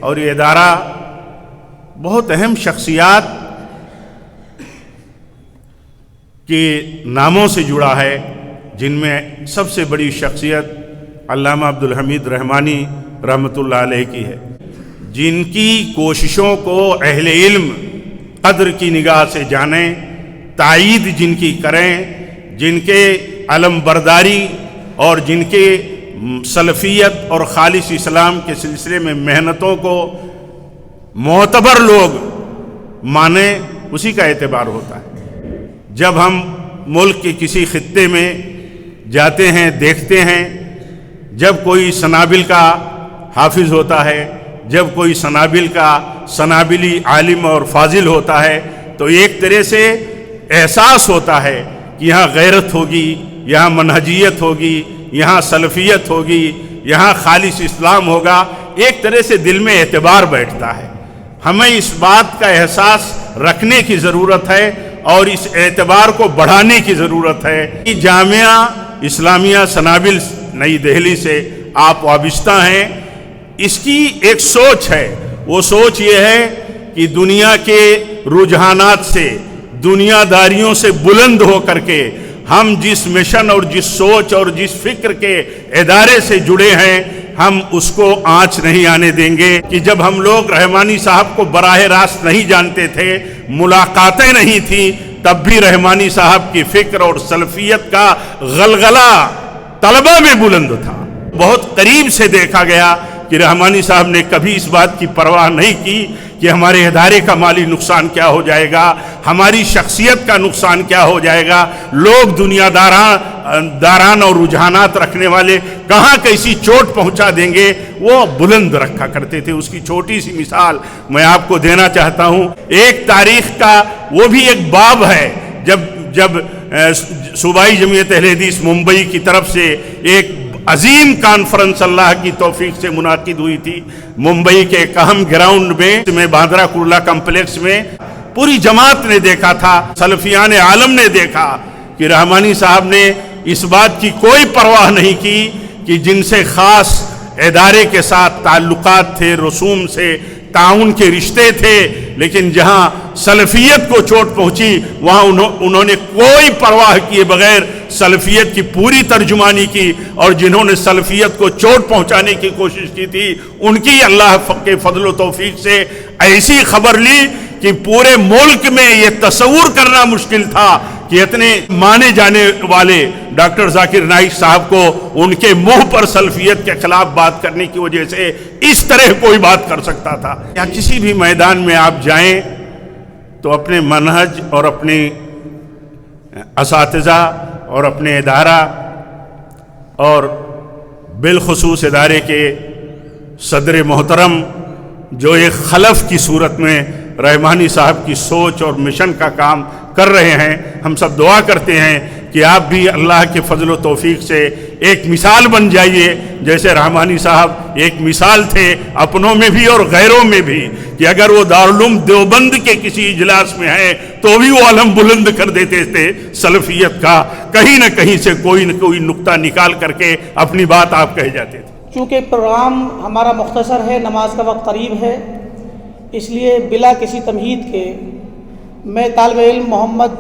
اور یہ ادارہ بہت اہم شخصیات کے ناموں سے جڑا ہے، جن میں سب سے بڑی شخصیت علامہ عبدالحمید رحمانی رحمۃ اللہ علیہ کی ہے، جن کی کوششوں کو اہل علم قدر کی نگاہ سے جانیں، تائید جن کی کریں، جن کے علم برداری اور جن کے سلفیت اور خالص اسلام کے سلسلے میں محنتوں کو معتبر لوگ مانیں، اسی کا اعتبار ہوتا ہے۔ جب ہم ملک کے کسی خطے میں جاتے ہیں، دیکھتے ہیں، جب کوئی سنابل کا حافظ ہوتا ہے، جب کوئی سنابل کا سنابلی عالم اور فاضل ہوتا ہے، تو ایک طرح سے احساس ہوتا ہے کہ یہاں غیرت ہوگی، یہاں منہجیت ہوگی، یہاں سلفیت ہوگی، یہاں خالص اسلام ہوگا، ایک طرح سے دل میں اعتبار بیٹھتا ہے۔ ہمیں اس بات کا احساس رکھنے کی ضرورت ہے اور اس اعتبار کو بڑھانے کی ضرورت ہے کہ جامعہ اسلامیہ سنابل نئی دہلی سے آپ وابستہ ہیں، اس کی ایک سوچ ہے۔ وہ سوچ یہ ہے کہ دنیا کے رجحانات سے، دنیا داریوں سے بلند ہو کر کے ہم جس مشن اور جس سوچ اور جس فکر کے ادارے سے جڑے ہیں، ہم اس کو آنچ نہیں آنے دیں گے کہ جب ہم لوگ رحمانی صاحب کو براہ راست نہیں جانتے تھے، ملاقاتیں نہیں تھیں، تب بھی رحمانی صاحب کی فکر اور سلفیت کا غلغلہ طلبہ میں بلند تھا۔ بہت قریب سے دیکھا گیا کہ رحمانی صاحب نے کبھی اس بات کی پرواہ نہیں کی کہ ہمارے ادارے کا مالی نقصان کیا ہو جائے گا، ہماری شخصیت کا نقصان کیا ہو جائے گا، لوگ دنیا داران اور رجحانات رکھنے والے کہاں کیسی چوٹ پہنچا دیں گے، وہ بلند رکھا کرتے تھے۔ اس کی چھوٹی سی مثال میں آپ کو دینا چاہتا ہوں۔ ایک تاریخ کا وہ بھی ایک باب ہے، جب صوبائی جمعیت اہل حدیث ممبئی کی طرف سے ایک عظیم کانفرنس اللہ کی توفیق سے منعقد ہوئی تھی ممبئی کے ایک اہم گراؤنڈ میں باندرا کرلا کمپلیکس میں، پوری جماعت نے دیکھا تھا، سلفیان عالم نے دیکھا کہ رحمانی صاحب نے اس بات کی کوئی پرواہ نہیں کی کہ جن سے خاص ادارے کے ساتھ تعلقات تھے، رسوم سے تعاون کے رشتے تھے، لیکن جہاں سلفیت کو چوٹ پہنچی وہاں انہوں نے کوئی پرواہ کیے بغیر سلفیت کی پوری ترجمانی کی، اور جنہوں نے سلفیت کو چوٹ پہنچانے کی کوشش کی تھی ان کی اللہ کے فضل و توفیق سے ایسی خبر لی کہ پورے ملک میں یہ تصور کرنا مشکل تھا کہ اتنے مانے جانے والے ڈاکٹر ذاکر نائک صاحب کو ان کے منہ پر سلفیت کے خلاف بات کرنے کی وجہ سے اس طرح کوئی بات کر سکتا تھا۔ یا کسی بھی میدان میں آپ جائیں تو اپنے منہج اور اپنے اساتذہ اور اپنے ادارہ اور بالخصوص ادارے کے صدر محترم جو ایک خلف کی صورت میں رحمانی صاحب کی سوچ اور مشن کا کام کر رہے ہیں، ہم سب دعا کرتے ہیں کہ آپ بھی اللہ کے فضل و توفیق سے ایک مثال بن جائیے، جیسے رحمانی صاحب ایک مثال تھے اپنوں میں بھی اور غیروں میں بھی، کہ اگر وہ دارالعلوم دیوبند کے کسی اجلاس میں ہیں تو بھی وہ علم بلند کر دیتے تھے سلفیت کا، کہیں نہ کہیں سے کوئی نہ کوئی نقطہ نکال کر کے اپنی بات آپ کہہ جاتے تھے۔ چونکہ پروگرام ہمارا مختصر ہے، نماز کا وقت قریب ہے، اس لیے بلا کسی تمہید کے میں طالب علم محمد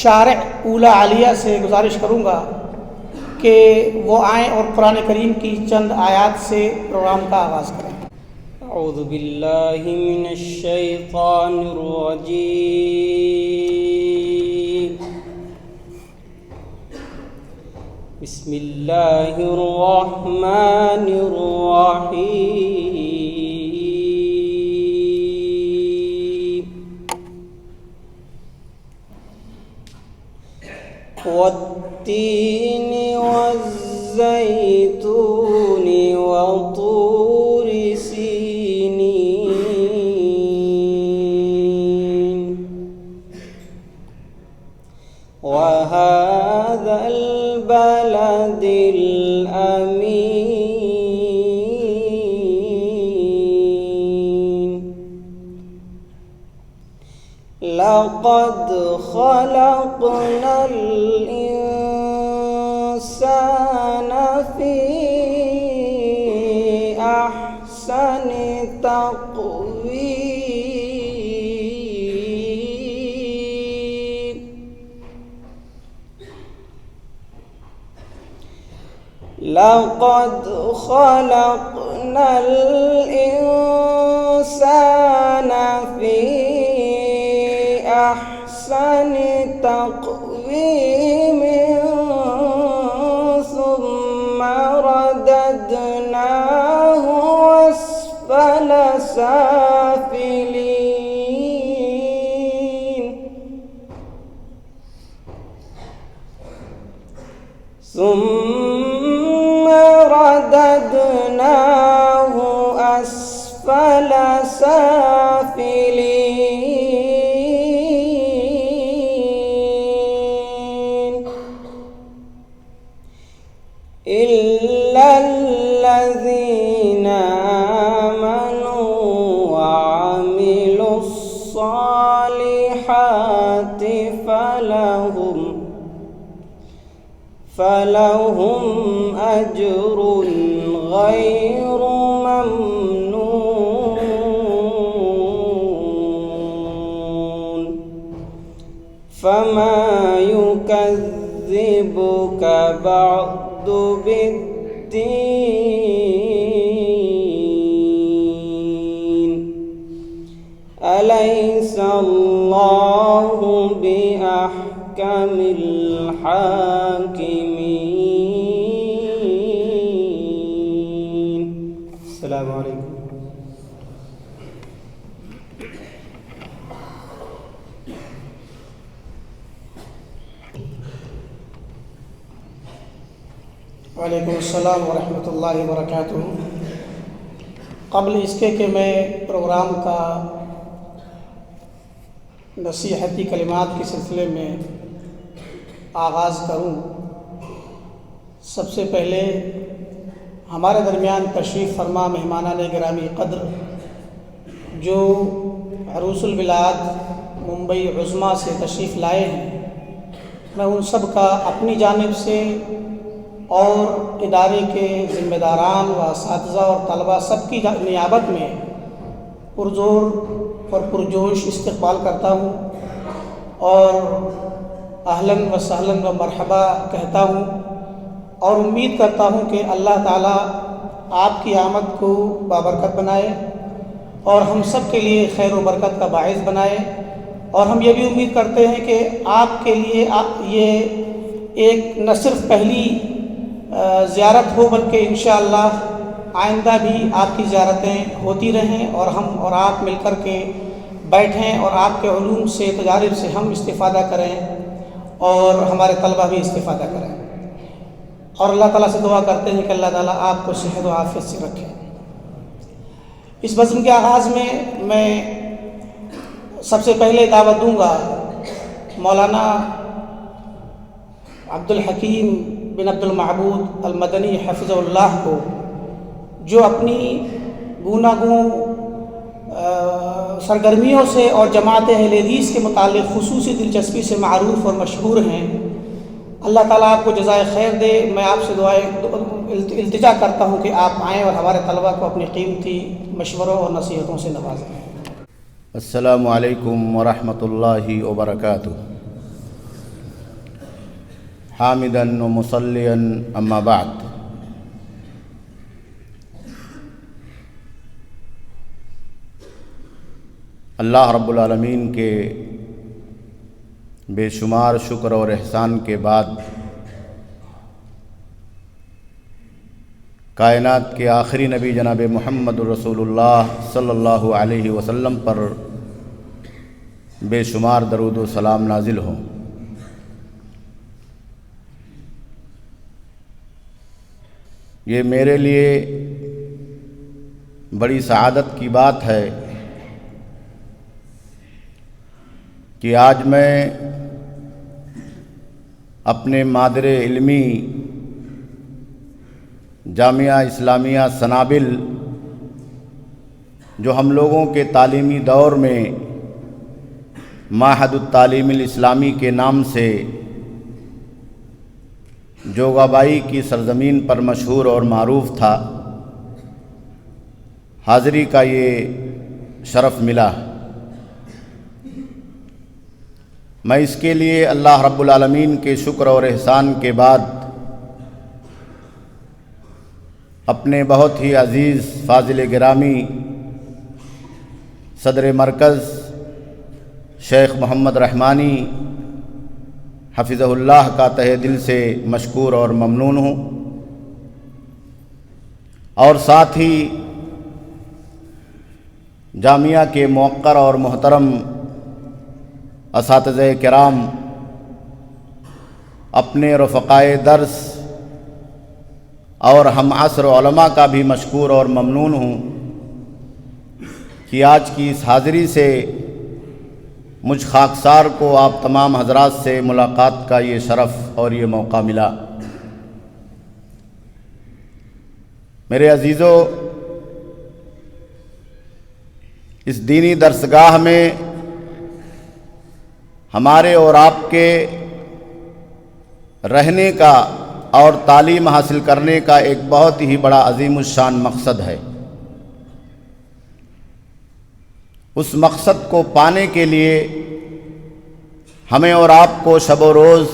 شارع اولا عالیہ سے گزارش کروں گا کہ وہ آئیں اور قرآن کریم کی چند آیات سے پروگرام کا آغاز کریں۔ اعوذ باللہ من الشیطان الرجیم، بسم اللہ الرحمن الرحیم، والتین والزیتون وطور سینین وهذا البلد الأمين لقد خلقنا الإنسان في أحسن تقويم لقد خلقنا الإنسان في أحسن تقويم ثم رددناه أسفل سافلين ثم رددناه أسفل سافلين إلا الذين آمنوا وعملوا الصالحات فلهم أجر غير ممنون فما يكذبك بعد بالدين أليس الله بأحكم الحاكمين. السلام عليكم. وعلیکم السلام ورحمۃ اللہ وبرکاتہ. قبل اس کے کہ میں پروگرام کا نصیحتی کلمات کے سلسلے میں آغاز کروں، سب سے پہلے ہمارے درمیان تشریف فرما مہمانان گرامی قدر جو عروس البلاد ممبئی عظمیٰ سے تشریف لائے ہیں، میں ان سب کا اپنی جانب سے اور ادارے کے ذمہ داران و اساتذہ اور طلباء سب کی نیابت میں پرزور اور پرجوش استقبال کرتا ہوں اور اہلاً و سہلاً و مرحبا کہتا ہوں، اور امید کرتا ہوں کہ اللہ تعالیٰ آپ کی آمد کو بابرکت بنائے اور ہم سب کے لیے خیر و برکت کا باعث بنائے. اور ہم یہ بھی امید کرتے ہیں کہ آپ کے لیے یہ ایک نہ صرف پہلی زیارت ہو بلکہ انشاءاللہ آئندہ بھی آپ کی زیارتیں ہوتی رہیں اور ہم اور آپ مل کر کے بیٹھیں اور آپ کے علوم سے تجارب سے ہم استفادہ کریں اور ہمارے طلبہ بھی استفادہ کریں. اور اللہ تعالیٰ سے دعا کرتے ہیں کہ اللہ تعالیٰ آپ کو صحت و عافیت سے رکھے. اس بزم کے آغاز میں سب سے پہلے دعوت دوں گا مولانا عبدالحکیم بن عبد المعبود المدنی حفظ اللہ کو، جو اپنی گوناگوں سرگرمیوں سے اور جماعت اہل حدیث کے متعلق خصوصی دلچسپی سے معروف اور مشہور ہیں. اللہ تعالیٰ آپ کو جزائے خیر دے. میں آپ سے التجا کرتا ہوں کہ آپ آئیں اور ہمارے طلباء کو اپنی قیمتی مشوروں اور نصیحتوں سے نوازیں. السلام علیکم ورحمۃ اللہ وبرکاتہ. حامداً و مصلیاً اما بعد. اللہ رب العالمین کے بے شمار شکر اور احسان کے بعد کائنات کے آخری نبی جناب محمد رسول اللہ صلی اللہ علیہ وسلم پر بے شمار درود و سلام نازل ہوں. یہ میرے لیے بڑی سعادت کی بات ہے کہ آج میں اپنے مادر علمی جامعہ اسلامیہ سنابل، جو ہم لوگوں کے تعلیمی دور میں معہد التعلیم الاسلامی کے نام سے جوگابائی کی سرزمین پر مشہور اور معروف تھا، حاضری کا یہ شرف ملا، میں اس کے لیے اللہ رب العالمین کے شکر اور احسان کے بعد اپنے بہت ہی عزیز فاضل گرامی صدر مرکز شیخ محمد رحمانی حفظہ اللہ کا تہہ دل سے مشکور اور ممنون ہوں، اور ساتھ ہی جامعہ کے موقر اور محترم اساتذہ کرام، اپنے رفقائے درس اور ہم عصر علماء کا بھی مشکور اور ممنون ہوں کہ آج کی اس حاضری سے مجھ خاکسار کو آپ تمام حضرات سے ملاقات کا یہ شرف اور یہ موقع ملا۔ میرے عزیزو، اس دینی درسگاہ میں ہمارے اور آپ کے رہنے کا اور تعلیم حاصل کرنے کا ایک بہت ہی بڑا عظیم الشان مقصد ہے۔ اس مقصد کو پانے کے لیے ہمیں اور آپ کو شب و روز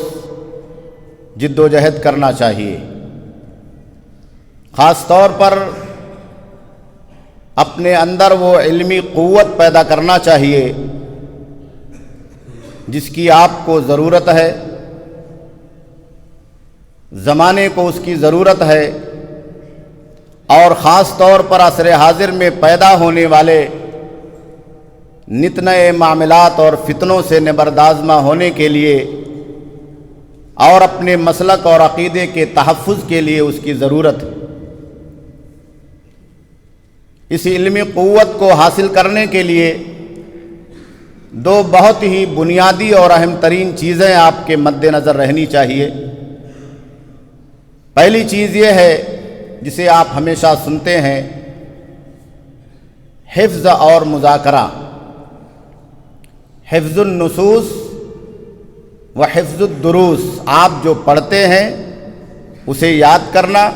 جد و جہد کرنا چاہیے، خاص طور پر اپنے اندر وہ علمی قوت پیدا کرنا چاہیے جس کی آپ کو ضرورت ہے، زمانے کو اس کی ضرورت ہے، اور خاص طور پر عصر حاضر میں پیدا ہونے والے نت نئے معاملات اور فتنوں سے نبردآزمہ ہونے کے لیے اور اپنے مسلک اور عقیدے کے تحفظ کے لیے اس کی ضرورت ہے۔ اس علمی قوت کو حاصل کرنے کے لیے دو بہت ہی بنیادی اور اہم ترین چیزیں آپ کے مد نظر رہنی چاہیے۔ پہلی چیز یہ ہے جسے آپ ہمیشہ سنتے ہیں، حفظ اور مذاکرہ، حفظ النصوص و حفظ الدروس۔ آپ جو پڑھتے ہیں اسے یاد کرنا،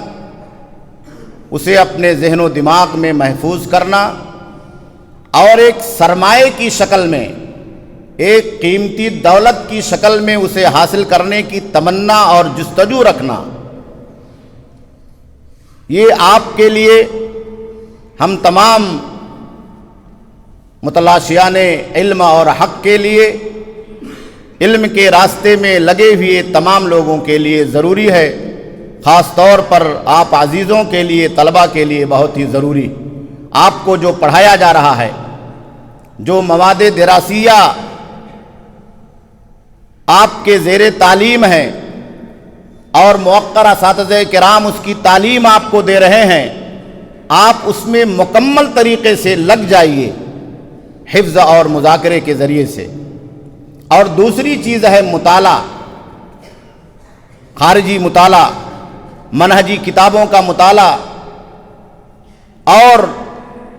اسے اپنے ذہن و دماغ میں محفوظ کرنا، اور ایک سرمایہ کی شکل میں، ایک قیمتی دولت کی شکل میں اسے حاصل کرنے کی تمنا اور جستجو رکھنا۔ یہ آپ کے لیے، ہم تمام متلاشیان علم اور حق کے لیے، علم کے راستے میں لگے ہوئے تمام لوگوں کے لیے ضروری ہے، خاص طور پر آپ عزیزوں کے لیے، طلباء کے لیے بہت ہی ضروری۔ آپ کو جو پڑھایا جا رہا ہے، جو مواد دراسیہ آپ کے زیر تعلیم ہیں اور موقر اساتذہ کرام اس کی تعلیم آپ کو دے رہے ہیں، آپ اس میں مکمل طریقے سے لگ جائیے حفظ اور مذاکرے کے ذریعے سے۔ اور دوسری چیز ہے مطالعہ، خارجی مطالعہ، منہجی کتابوں کا مطالعہ، اور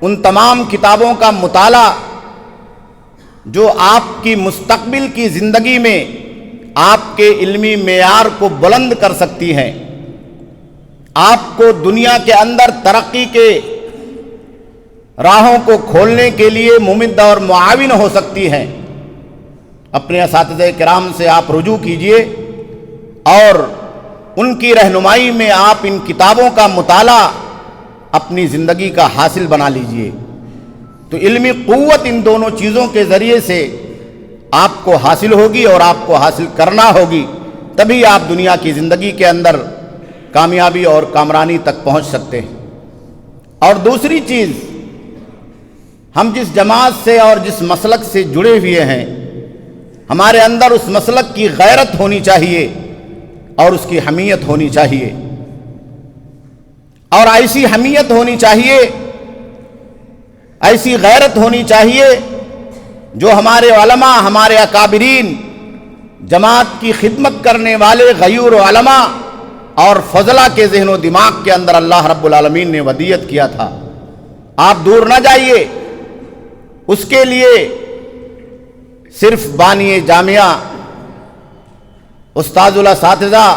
ان تمام کتابوں کا مطالعہ جو آپ کی مستقبل کی زندگی میں آپ کے علمی معیار کو بلند کر سکتی ہیں، آپ کو دنیا کے اندر ترقی کے راہوں کو کھولنے کے لیے ممد اور معاون ہو سکتی ہیں۔ اپنے اساتذہ کرام سے آپ رجوع کیجئے اور ان کی رہنمائی میں آپ ان کتابوں کا مطالعہ اپنی زندگی کا حاصل بنا لیجئے۔ تو علمی قوت ان دونوں چیزوں کے ذریعے سے آپ کو حاصل ہوگی اور آپ کو حاصل کرنا ہوگی، تبھی آپ دنیا کی زندگی کے اندر کامیابی اور کامرانی تک پہنچ سکتے ہیں۔ اور دوسری چیز، ہم جس جماعت سے اور جس مسلک سے جڑے ہوئے ہیں، ہمارے اندر اس مسلک کی غیرت ہونی چاہیے اور اس کی حمیت ہونی چاہیے، اور ایسی حمیت ہونی چاہیے، ایسی غیرت ہونی چاہیے جو ہمارے علماء، ہمارے اکابرین، جماعت کی خدمت کرنے والے غیور علماء اور فضلہ کے ذہن و دماغ کے اندر اللہ رب العالمین نے ودیت کیا تھا۔ آپ دور نہ جائیے، اس کے لیے صرف بانی جامعہ، استاذ الاساتذہ،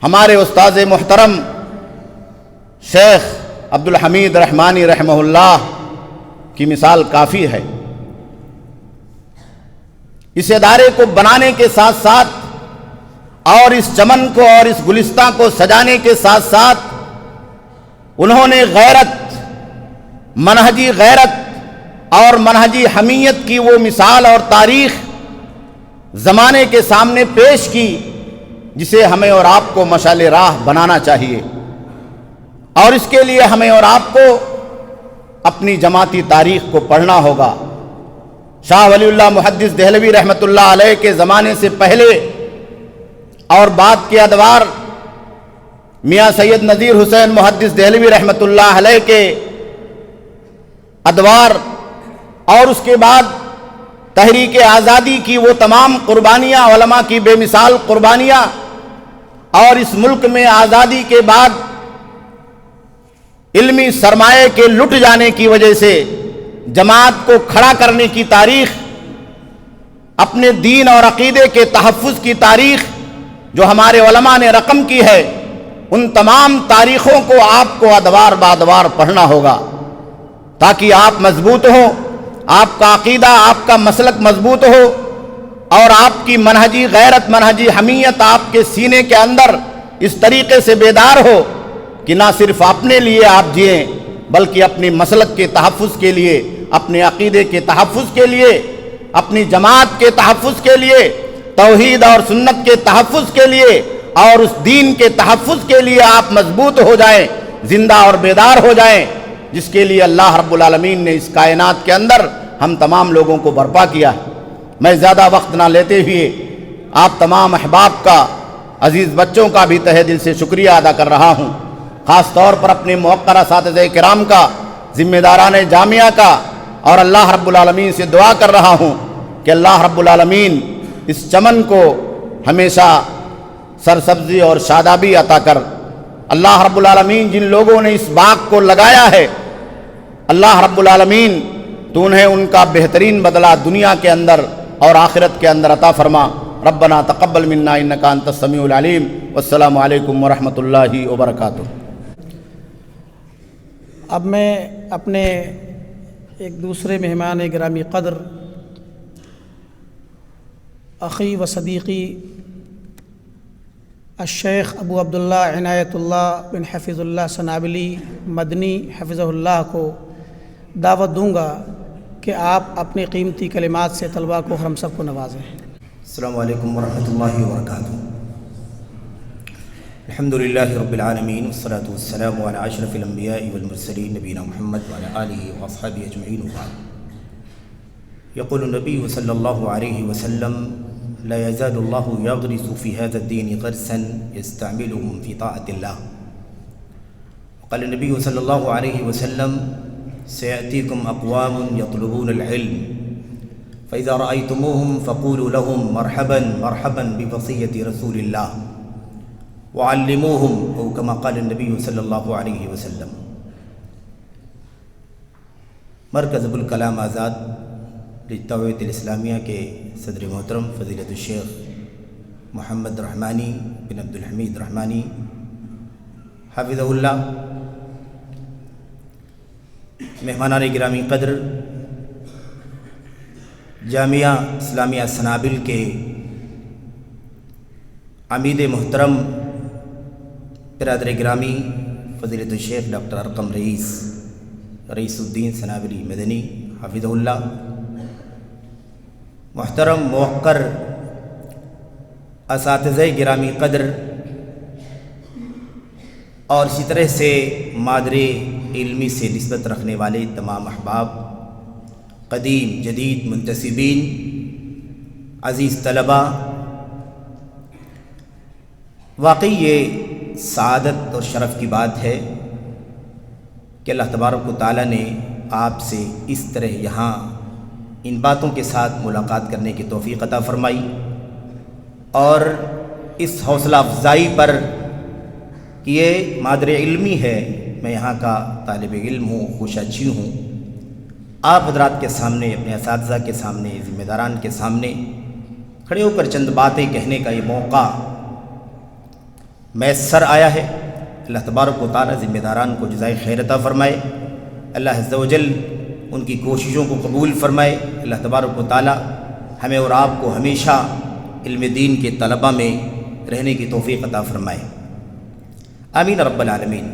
ہمارے استاذ محترم شیخ عبدالحمید رحمانی رحمہ اللہ کی مثال کافی ہے۔ اس ادارے کو بنانے کے ساتھ ساتھ اور اس چمن کو اور اس گلستہ کو سجانے کے ساتھ ساتھ انہوں نے منہجی غیرت اور منہجی حمیت کی وہ مثال اور تاریخ زمانے کے سامنے پیش کی جسے ہمیں اور آپ کو مشعل راہ بنانا چاہیے، اور اس کے لیے ہمیں اور آپ کو اپنی جماعتی تاریخ کو پڑھنا ہوگا۔ شاہ ولی اللہ محدث دہلوی رحمۃ اللہ علیہ کے زمانے سے پہلے اور بعد کے ادوار، میاں سید نذیر حسین محدث دہلوی رحمۃ اللہ علیہ کے ادوار، اور اس کے بعد تحریک آزادی کی وہ تمام قربانیاں، علماء کی بے مثال قربانیاں، اور اس ملک میں آزادی کے بعد علمی سرمایہ کے لٹ جانے کی وجہ سے جماعت کو کھڑا کرنے کی تاریخ، اپنے دین اور عقیدے کے تحفظ کی تاریخ جو ہمارے علماء نے رقم کی ہے، ان تمام تاریخوں کو آپ کو ادوار بادوار پڑھنا ہوگا تاکہ آپ مضبوط ہوں، آپ کا عقیدہ، آپ کا مسلک مضبوط ہو، اور آپ کی منہجی غیرت، منہجی حمیت آپ کے سینے کے اندر اس طریقے سے بیدار ہو کہ نہ صرف اپنے لیے آپ جئیں بلکہ اپنی مسلک کے تحفظ کے لیے، اپنے عقیدے کے تحفظ کے لیے، اپنی جماعت کے تحفظ کے لیے، توحید اور سنت کے تحفظ کے لیے اور اس دین کے تحفظ کے لیے آپ مضبوط ہو جائیں، زندہ اور بیدار ہو جائیں، جس کے لیے اللہ رب العالمین نے اس کائنات کے اندر ہم تمام لوگوں کو برپا کیا ہے۔ میں زیادہ وقت نہ لیتے ہوئے آپ تمام احباب کا، عزیز بچوں کا بھی تہہ دل سے شکریہ ادا کر رہا ہوں، خاص طور پر اپنے موقر اساتذہ کرام کا، ذمہ داران جامعہ کا، اور اللہ رب العالمین سے دعا کر رہا ہوں کہ اللہ رب العالمین اس چمن کو ہمیشہ سرسبزی اور شادابی عطا کر۔ اللہ رب العالمین جن لوگوں نے اس باغ کو لگایا ہے، اللہ رب العالمین تو انہیں ان کا بہترین بدلہ دنیا کے اندر اور آخرت کے اندر عطا فرما۔ ربنا تقبل منا انک انت السمیع العلیم، والسلام علیکم ورحمۃ اللہ وبرکاتہ۔ اب میں اپنے ایک دوسرے مہمان گرامی قدر، اخی و صدیقی الشیخ ابو عبداللہ عنایت اللہ بن حفظ اللہ سنابلی مدنی حفظہ اللہ کو دعوت دوں گا کہ آپ اپنی قیمتی کلمات سے طلباء کو ہم سب کو نوازیں۔ السلام علیکم ورحمۃ اللہ وبرکاتہ۔ الحمدللہ رب العالمین والصلاة والسلام علی اشرف الانبیاء والمرسلین نبینا محمد وعلی آلہ واصحابہ اجمعین وبعد۔ یقول النبی صلی اللہ علیہ وسلم لا يزال اللہ یغرس فی هذا الدین غرسا یستعملهم فی طاعة اللہ۔ وقال النبی صلی اللہ علیہ وسلم سيأتيكم أقوام يطلبون العلم فإذا رأيتموهم فقولوا لهم مرحبا مرحبا بوصية رسول الله وعلموهم، أو كما قال النبي صلى الله عليه وسلم۔ مرکز ابوالکلام آزاد للتوحید الاسلامیہ کے صدر محترم فضیلت الشیخ محمد رحمانی بن عبدالحمید رحمانی حفظہ اللہ، مہمانان گرامی قدر، جامعہ اسلامیہ سنابل کے عمید محترم برادر گرامی فضیلت الشیخ ڈاکٹر ارقم رئیس الدین سنابلی مدنی حفظہ اللہ، محترم موقر اساتذہ گرامی قدر، اور اسی طرح سے مادر علمی سے نسبت رکھنے والے تمام احباب، قدیم جدید منتسبین، عزیز طلباء، واقعی یہ سعادت اور شرف کی بات ہے کہ اللہ تبارک و تعالیٰ نے آپ سے اس طرح یہاں ان باتوں کے ساتھ ملاقات کرنے کی توفیق عطا فرمائی، اور اس حوصلہ افزائی پر کہ یہ مادر علمی ہے، میں یہاں کا طالب علم ہوں، خوشاچی ہوں، آپ حضرات کے سامنے، اپنے اساتذہ کے سامنے، ذمہ داران کے سامنے کھڑے ہو کر چند باتیں کہنے کا یہ موقع میسر آیا ہے۔ اللہ تبارک و تعالیٰ ذمہ داران کو جزائے خیر عطا فرمائے، اللہ عز و جل ان کی کوششوں کو قبول فرمائے، اللہ تبارک و تعالیٰ ہمیں اور آپ کو ہمیشہ علم دین کے طلبہ میں رہنے کی توفیق عطا فرمائے، آمین رب العالمین۔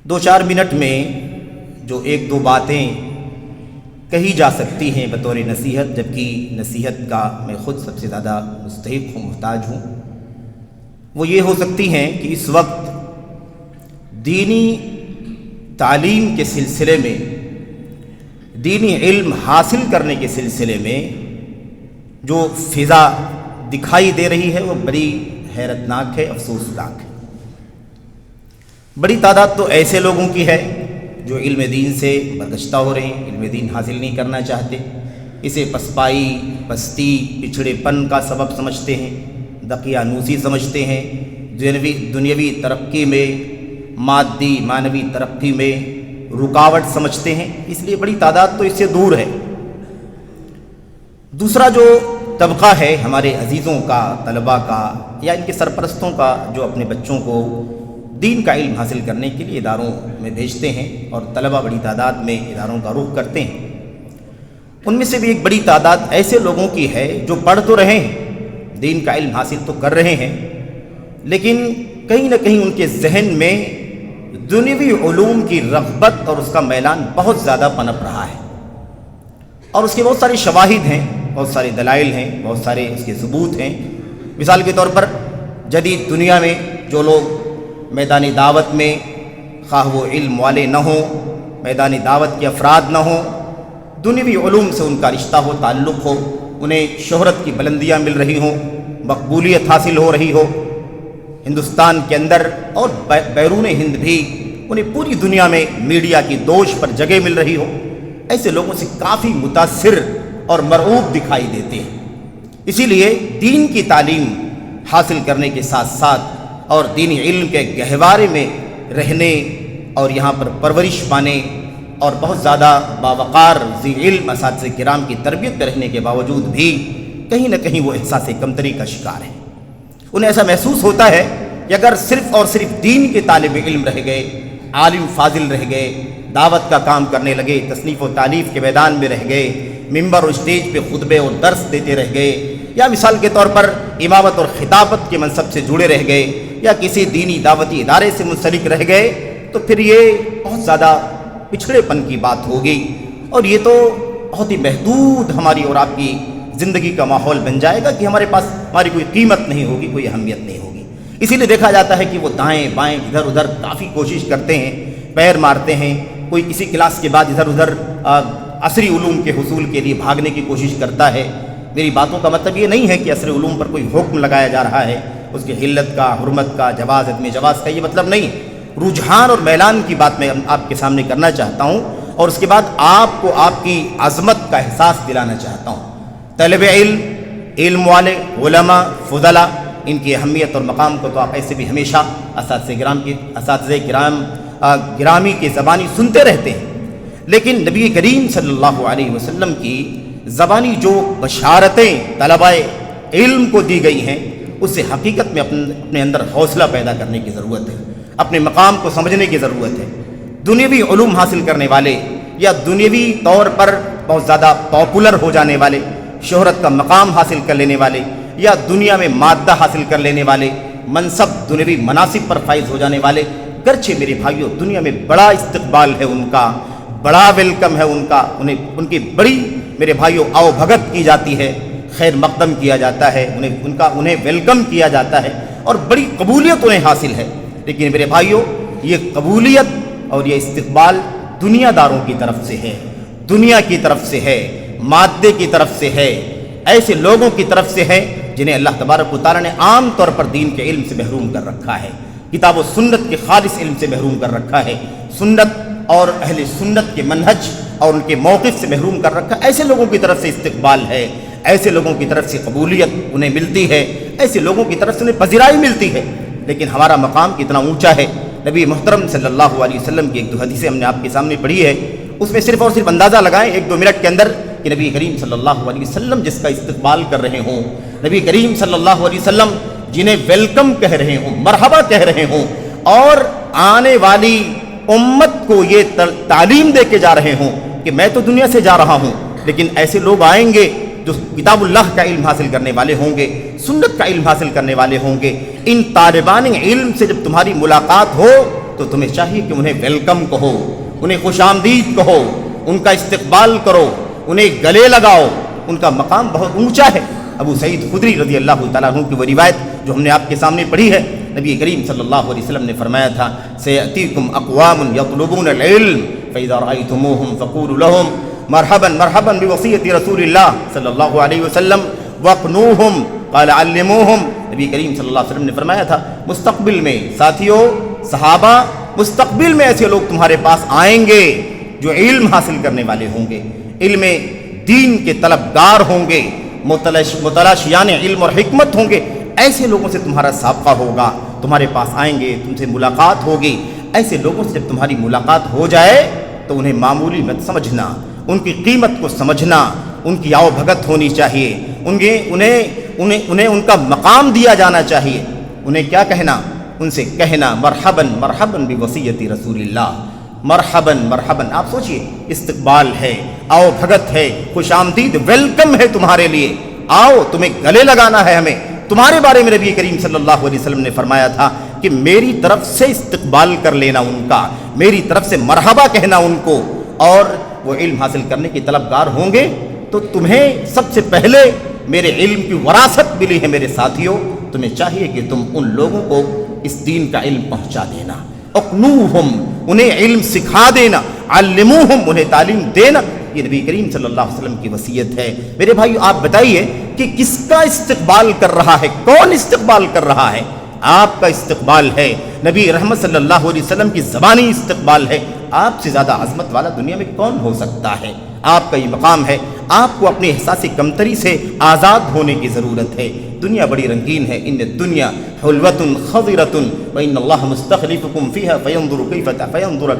2-4 منٹ میں جو 1-2 باتیں کہی جا سکتی ہیں بطور نصیحت، جبکہ نصیحت کا میں خود سب سے زیادہ مستحق ہوں، محتاج ہوں، وہ یہ ہو سکتی ہیں کہ اس وقت دینی تعلیم کے سلسلے میں، دینی علم حاصل کرنے کے سلسلے میں جو فضا دکھائی دے رہی ہے وہ بڑی حیرتناک ہے، افسوسناک ہے۔ بڑی تعداد تو ایسے لوگوں کی ہے جو علم دین سے برگشتہ ہو رہے ہیں، علم دین حاصل نہیں کرنا چاہتے، اسے پسپائی، پستی، پچھڑے پن کا سبب سمجھتے ہیں، دقیانوسی سمجھتے ہیں، دنیاوی ترقی میں، مادی معنوی ترقی میں رکاوٹ سمجھتے ہیں، اس لیے بڑی تعداد تو اس سے دور ہے۔ دوسرا جو طبقہ ہے ہمارے عزیزوں کا، طلباء کا یا ان کے سرپرستوں کا، جو اپنے بچوں کو دین کا علم حاصل کرنے کے لیے اداروں میں بھیجتے ہیں اور طلباء بڑی تعداد میں اداروں کا رخ کرتے ہیں، ان میں سے بھی ایک بڑی تعداد ایسے لوگوں کی ہے جو پڑھ تو رہے ہیں، دین کا علم حاصل تو کر رہے ہیں، لیکن کہیں نہ کہیں ان کے ذہن میں دنیوی علوم کی رغبت اور اس کا میلان بہت زیادہ پنپ رہا ہے، اور اس کے بہت سارے شواہد ہیں، بہت سارے دلائل ہیں، بہت سارے اس کے ثبوت ہیں۔ مثال کے طور پر جدید دنیا میں جو لوگ میدانی دعوت میں، خواہ وہ علم والے نہ ہوں، میدانی دعوت کے افراد نہ ہوں، دنیوی علوم سے ان کا رشتہ ہو، تعلق ہو، انہیں شہرت کی بلندیاں مل رہی ہوں، مقبولیت حاصل ہو رہی ہو، ہندوستان کے اندر اور بیرون ہند بھی انہیں پوری دنیا میں میڈیا کی دوش پر جگہ مل رہی ہو، ایسے لوگوں سے کافی متاثر اور مرعوب دکھائی دیتے ہیں۔ اسی لیے دین کی تعلیم حاصل کرنے کے ساتھ ساتھ اور دینی علم کے گہوارے میں رہنے اور یہاں پر پرورش پانے اور بہت زیادہ باوقار ذی علم اساتذہ کرام کی تربیت میں رہنے کے باوجود بھی کہیں نہ کہیں وہ احساس کمتری کا شکار ہے۔ انہیں ایسا محسوس ہوتا ہے کہ اگر صرف اور صرف دین کے طالب علم رہ گئے، عالم فاضل رہ گئے، دعوت کا کام کرنے لگے، تصنیف و تالیف کے میدان میں رہ گئے، ممبر اور اسٹیج پہ خطبے اور درس دیتے رہ گئے، یا مثال کے طور پر امامت اور خطابت کے منصب سے جڑے رہ گئے، یا کسی دینی دعوتی ادارے سے منسلک رہ گئے، تو پھر یہ بہت زیادہ پچھڑے پن کی بات ہوگی، اور یہ تو بہت ہی محدود ہماری اور آپ کی زندگی کا ماحول بن جائے گا کہ ہمارے پاس ہماری کوئی قیمت نہیں ہوگی، کوئی اہمیت نہیں ہوگی۔ اسی لیے دیکھا جاتا ہے کہ وہ دائیں بائیں ادھر ادھر کافی کوشش کرتے ہیں، پیر مارتے ہیں، کوئی کسی کلاس کے بعد ادھر ادھر عصری علوم کے حصول کے لیے بھاگنے کی کوشش کرتا ہے۔ میری باتوں کا مطلب یہ نہیں ہے کہ عصری علوم پر کوئی حکم لگایا جا رہا ہے، اس کی حلت کا، حرمت کا، جواز عدم جواز کا، یہ مطلب نہیں۔ رجحان اور میلان کی بات میں آپ کے سامنے کرنا چاہتا ہوں، اور اس کے بعد آپ کو آپ کی عظمت کا احساس دلانا چاہتا ہوں۔ طالب علم، علم والے، علماء، فضلاء، ان کی اہمیت اور مقام کو تو آپ ایسے بھی ہمیشہ اساتذہ کرام گرامی کی زبانی سنتے رہتے ہیں، لیکن نبی کریم صلی اللہ علیہ وسلم کی زبانی جو بشارتیں طلباء علم کو دی گئی ہیں، اس سے حقیقت میں اپنے اندر حوصلہ پیدا کرنے کی ضرورت ہے، اپنے مقام کو سمجھنے کی ضرورت ہے۔ دنیاوی علوم حاصل کرنے والے یا دنیاوی طور پر بہت زیادہ پاپولر ہو جانے والے، شہرت کا مقام حاصل کر لینے والے، یا دنیا میں مادہ حاصل کر لینے والے، منصب دنیاوی مناصب پر فائز ہو جانے والے، گرچہ میرے بھائیوں دنیا میں بڑا استقبال ہے ان کا، بڑا ویلکم ہے ان کا، ان کی بڑی میرے بھائیوں آؤ بھگت کی جاتی ہے، خیر مقدم کیا جاتا ہے، انہیں ویلکم کیا جاتا ہے، اور بڑی قبولیت انہیں حاصل ہے۔ لیکن میرے بھائیوں یہ قبولیت اور یہ استقبال دنیا داروں کی طرف سے ہے، دنیا کی طرف سے ہے، مادے کی طرف سے ہے، ایسے لوگوں کی طرف سے ہے جنہیں اللہ تبارک و تعالیٰ نے عام طور پر دین کے علم سے محروم کر رکھا ہے، کتاب و سنت کے خالص علم سے محروم کر رکھا ہے، سنت اور اہل سنت کے منہج اور ان کے موقف سے محروم کر رکھا ہے۔ ایسے لوگوں کی طرف سے استقبال ہے، ایسے لوگوں کی طرف سے قبولیت انہیں ملتی ہے، ایسے لوگوں کی طرف سے انہیں پذیرائی ملتی ہے۔ لیکن ہمارا مقام کتنا اونچا ہے، نبی محترم صلی اللہ علیہ وسلم کی ایک دو حدیثیں ہم نے آپ کے سامنے پڑھی ہے، اس میں صرف اور صرف اندازہ لگائیں 1-2 منٹ کے اندر کہ نبی کریم صلی اللہ علیہ وسلم جس کا استقبال کر رہے ہوں، نبی کریم صلی اللہ علیہ وسلم جنہیں ویلکم کہہ رہے ہوں، مرحبا کہہ رہے ہوں، اور آنے والی امت کو یہ تعلیم دے کے جا رہے ہوں کہ میں تو دنیا سے جا رہا ہوں، لیکن ایسے لوگ آئیں گے جو کتاب اللہ کا علم حاصل کرنے والے ہوں گے، سنت کا علم حاصل کرنے والے ہوں گے۔ ان طالبان علم سے جب تمہاری ملاقات ہو تو تمہیں چاہیے کہ انہیں ویلکم کہو، انہیں خوش آمدید کہو، ان کا استقبال کرو، انہیں گلے لگاؤ، ان کا مقام بہت اونچا ہے۔ ابو سعید خدری رضی اللہ تعالیٰ عنہ کی وہ روایت جو ہم نے آپ کے سامنے پڑھی ہے، نبی کریم صلی اللہ علیہ وسلم نے فرمایا تھا سیأتیکم اقوام یطلبون العلم فاذا رأیتموہم فقولوا لهم مرحبا مرحبا بوصیت رسول اللہ صلی اللہ علیہ وسلم وقنوہم قال علموہم۔ نبی کریم صلی اللہ علیہ وسلم نے فرمایا تھا مستقبل میں ساتھیوں، صحابہ، مستقبل میں ایسے لوگ تمہارے پاس آئیں گے جو علم حاصل کرنے والے ہوں گے، علم دین کے طلبگار ہوں گے، متلاشیان علم اور حکمت ہوں گے۔ ایسے لوگوں سے تمہارا سابقہ ہوگا، تمہارے پاس آئیں گے، تم سے ملاقات ہوگی۔ ایسے لوگوں سے جب تمہاری ملاقات ہو جائے تو انہیں معمولی مت سمجھنا، ان کی قیمت کو سمجھنا، ان کی آؤ بھگت ہونی چاہیے، انہیں ان کا مقام دیا جانا چاہیے۔ انہیں کیا کہنا؟ ان سے کہنا مرحباً مرحباً بوصیت رسول اللہ، مرحباً مرحباً۔ آپ سوچئے، استقبال ہے، آؤ بھگت ہے، خوش آمدید، ویلکم ہے تمہارے لیے، آؤ تمہیں گلے لگانا ہے ہمیں۔ تمہارے بارے میں نبی کریم صلی اللہ علیہ وسلم نے فرمایا تھا کہ میری طرف سے استقبال کر لینا ان کا، میری طرف سے مرحبا کہنا ان کو، اور وہ علم حاصل کرنے کی طلبگار ہوں گے تو تمہیں سب سے پہلے میرے علم کی وراثت ملی ہے میرے ساتھیوں، تمہیں چاہیے کہ تم ان لوگوں کو اس دین کا علم پہنچا دینا، اقنوہم، انہیں علم سکھا دینا، علموہم، انہیں تعلیم دینا۔ یہ نبی کریم صلی اللہ علیہ وسلم کی وصیت ہے۔ میرے بھائیو، آپ بتائیے کہ کس کا استقبال کر رہا ہے؟ کون استقبال کر رہا ہے؟ آپ کا استقبال ہے، نبی رحمت صلی اللہ علیہ وسلم کی زبانی استقبال ہے۔ آپ سے زیادہ عظمت والا دنیا میں کون ہو سکتا ہے؟ آپ کا یہ مقام ہے۔ آپ کو اپنے احساس کمتری سے آزاد ہونے کی ضرورت ہے۔ دنیا بڑی رنگین ہے، ان الدنیا حلوۃ خضرۃ وان اللہ مستخلفکم فیہا فینظر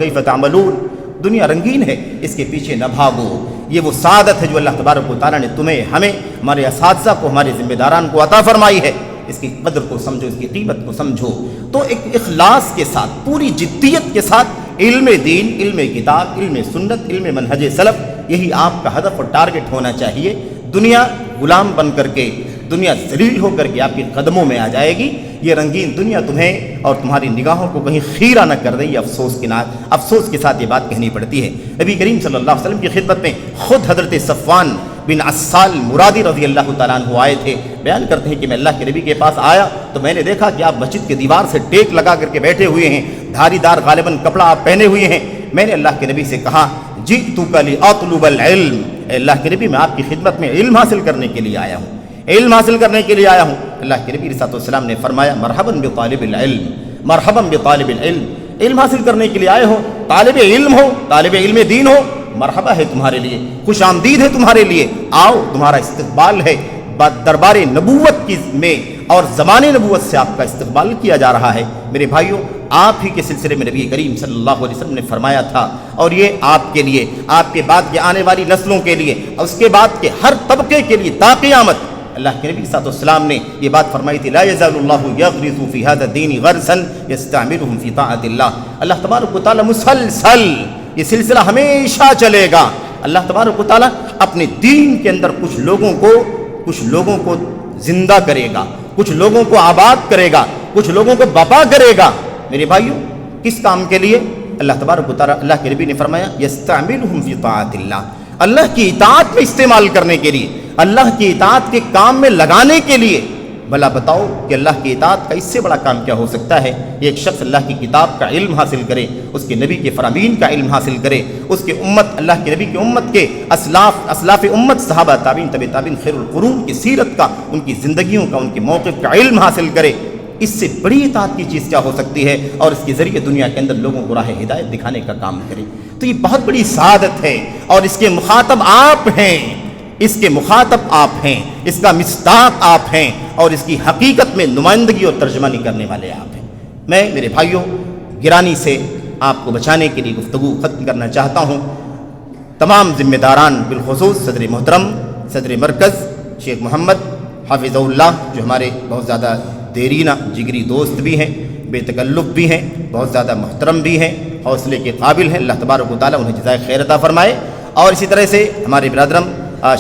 کیف تعملون۔ دنیا رنگین ہے، اس کے پیچھے نہ بھاگو۔ یہ وہ سعادت ہے جو اللہ تبارک و تعالیٰ نے تمہیں، ہمیں، ہمارے اساتذہ کو، ہمارے ذمہ داران کو عطا فرمائی ہے۔ اس کی قدر کو سمجھو، اس کی قیمت کو سمجھو۔ تو ایک اخلاص کے ساتھ، پوری جدیت کے ساتھ علم دین، علم کتاب، علم سنت، علم منہج سلف، یہی آپ کا ہدف اور ٹارگٹ ہونا چاہیے۔ دنیا غلام بن کر کے، دنیا ذلیل ہو کر کے آپ کے قدموں میں آ جائے گی۔ یہ رنگین دنیا تمہیں اور تمہاری نگاہوں کو کہیں خیرہ نہ کر دے، یہ افسوس کے ساتھ یہ بات کہنی پڑتی ہے۔ نبی کریم صلی اللہ علیہ وسلم کی خدمت میں خود حضرت صفوان بن عسال مرادی رضی اللہ تعالیٰ عنہ آئے تھے۔ بیان کرتے ہیں کہ میں اللہ کے نبی کے پاس آیا تو میں نے دیکھا کہ آپ مسجد کے دیوار سے ٹیک لگا کر کے بیٹھے ہوئے ہیں، دھاری دار غالباً کپڑا آپ پہنے ہوئے ہیں۔ میں نے اللہ کے نبی سے کہا جئتک لاطلب العلم، اے اللہ کے نبی میں آپ کی خدمت میں علم حاصل کرنے کے لیے آیا ہوں، علم حاصل کرنے کے لیے آیا ہوں۔ اللہ کے نبی صلی اللہ علیہ وسلم نے فرمایا مرحباً بطالب العلم، مرحباً بطالب العلم۔ علم حاصل کرنے کے لیے آئے ہو، طالب علم ہو، طالب علم دین ہو، مرحبا ہے تمہارے لیے، خوش آمدید ہے تمہارے لیے، آؤ تمہارا استقبال ہے۔ دربار نبوت کی میں اور زمان نبوت سے آپ کا استقبال کیا جا رہا ہے۔ میرے بھائیوں، آپ ہی کے سلسلے میں نبی کریم صلی اللہ علیہ وسلم نے فرمایا تھا، اور یہ آپ کے لیے، آپ کے بعد کے آنے والی نسلوں کے لیے، اور اس کے بعد کے ہر طبقے کے لیے تا قیامت، اللہ کے نبی صلی اللہ علیہ وسلم نے یہ بات فرمائی تھی لا یزال اللہ یغرس فی هذا الدین غرسا یستعملهم فی طاعت اللہ۔ اللہ تبارک و تعالیٰ مسلسل، یہ سلسلہ ہمیشہ چلے گا۔ اللہ تبارک و تعالیٰ اپنے دین کے اندر کچھ لوگوں کو زندہ کرے گا، کچھ لوگوں کو آباد کرے گا، کچھ لوگوں کو بپا کرے گا۔ میرے بھائیوں، کس کام کے لیے؟ اللہ تبارک و تعالیٰ، اللہ کے نبی نے فرمایا یستعملهم فی طاعت اللہ، اللہ کی اطاعت میں استعمال کرنے کے لیے، اللہ کی اطاعت کے کام میں لگانے کے لیے۔ بھلا بتاؤ کہ اللہ کی اطاعت کا اس سے بڑا کام کیا ہو سکتا ہے؟ ایک شخص اللہ کی کتاب کا علم حاصل کرے، اس کے نبی کے فرامین کا علم حاصل کرے، اس کے امت، اللہ کے نبی کی امت کے اسلاف امت، صحابہ تابعین، تبع تابعین، خیر القرون کی سیرت کا، ان کی زندگیوں کا، ان کے موقف کا علم حاصل کرے۔ اس سے بڑی اطاعت کی چیز کیا ہو سکتی ہے؟ اور اس کے ذریعے دنیا کے اندر لوگوں کو راہ ہدایت دکھانے کا کام کرے۔ تو یہ بہت بڑی سعادت ہے، اور اس کے مخاطب آپ ہیں، اس کے مخاطب آپ ہیں، اس کا مصداق آپ ہیں، اور اس کی حقیقت میں نمائندگی اور ترجمانی کرنے والے آپ ہیں۔ میں میرے بھائیوں گرانی سے آپ کو بچانے کے لیے گفتگو ختم کرنا چاہتا ہوں۔ تمام ذمہ داران، بالخصوص صدر محترم، صدر مرکز شیخ محمد حافظ اللہ، جو ہمارے بہت زیادہ دیرینہ جگری دوست بھی ہیں، بے تکلف بھی ہیں، بہت زیادہ محترم بھی ہیں، حوصلے کے قابل ہیں۔ اللہ تبارک و تعالیٰ انہیں جزائے خیر عطا فرمائے۔ اور اسی طرح سے ہمارے برادرم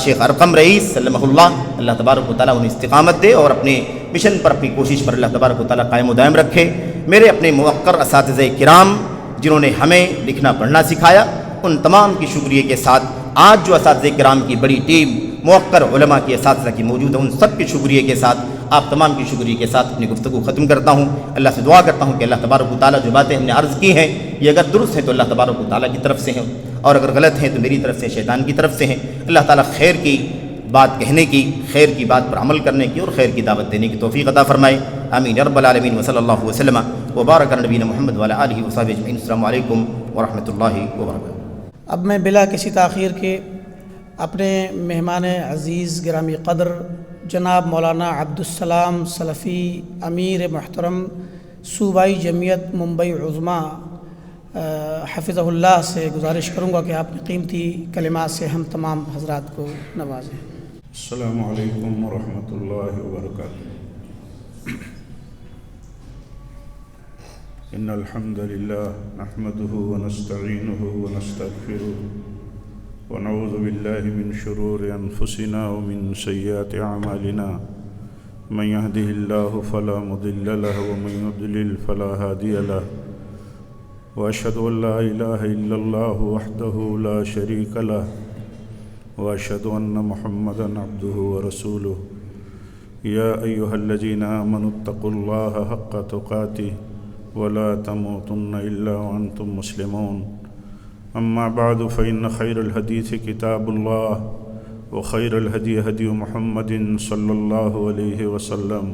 شیخ ارقم رئیس سلمہ اللہ، اللہ تبارک و تعالیٰ انہیں استقامت دے اور اپنے مشن پر، اپنی کوشش پر اللہ تبارک و تعالیٰ قائم و دائم رکھے۔ میرے اپنے موقر اساتذہ کرام جنہوں نے ہمیں لکھنا پڑھنا سکھایا، ان تمام کی شکریہ کے ساتھ آج جو اساتذہ کرام کی بڑی ٹیم موقر علماء کی اساتذہ کی موجود ہے، ان سب کے شکریہ کے ساتھ، آپ تمام کی شکریہ کے ساتھ اپنی گفتگو ختم کرتا ہوں۔ اللہ سے دعا کرتا ہوں کہ اللہ تبارک و تعالیٰ جو باتیں ہم نے عرض کی ہیں یہ اگر درست ہیں تو اللہ تبارک و تعالیٰ کی طرف سے ہیں، اور اگر غلط ہیں تو میری طرف سے، شیطان کی طرف سے ہیں۔ اللہ تعالیٰ خیر کی بات کہنے کی، خیر کی بات پر عمل کرنے کی اور خیر کی دعوت دینے کی توفیق عطا فرمائے۔ آمین یا رب العالمین۔ وصلی اللہ وسلم وبارک علی نبینا محمد وعلی آلہ وصحبہ اجمعین۔ السلام علیکم ورحمۃ اللہ وبرکاتہ۔ اب میں بلا کسی تاخیر کے اپنے مہمان عزیز گرامی قدر جناب مولانا عبدالسلام سلفی امیر محترم صوبائی جمعیت ممبئی عظمیٰ حفظہ اللہ سے گزارش کروں گا کہ آپ نے قیمتی کلمات سے ہم تمام حضرات کو نوازیں۔ السلام علیکم ورحمۃ اللہ وبرکاتہ۔ ان الحمد للہ نحمده ونستعینه ونستغفره ونعوذ باللہ من شرور انفسنا ومن سیئات اعمالنا من يهده الله فلا مضل له ومن يضلل فلا هادي له واشهد ان لا اله الا الله وحده لا شريك له واشهد ان محمدا عبده ورسوله يا ايها الذين آمنوا اتقوا الله حق تقاته ولا تموتن الا وانتم مسلمون اما بعد فان خير الحديث كتاب الله وخير الهدي هدي محمد صلى الله عليه وسلم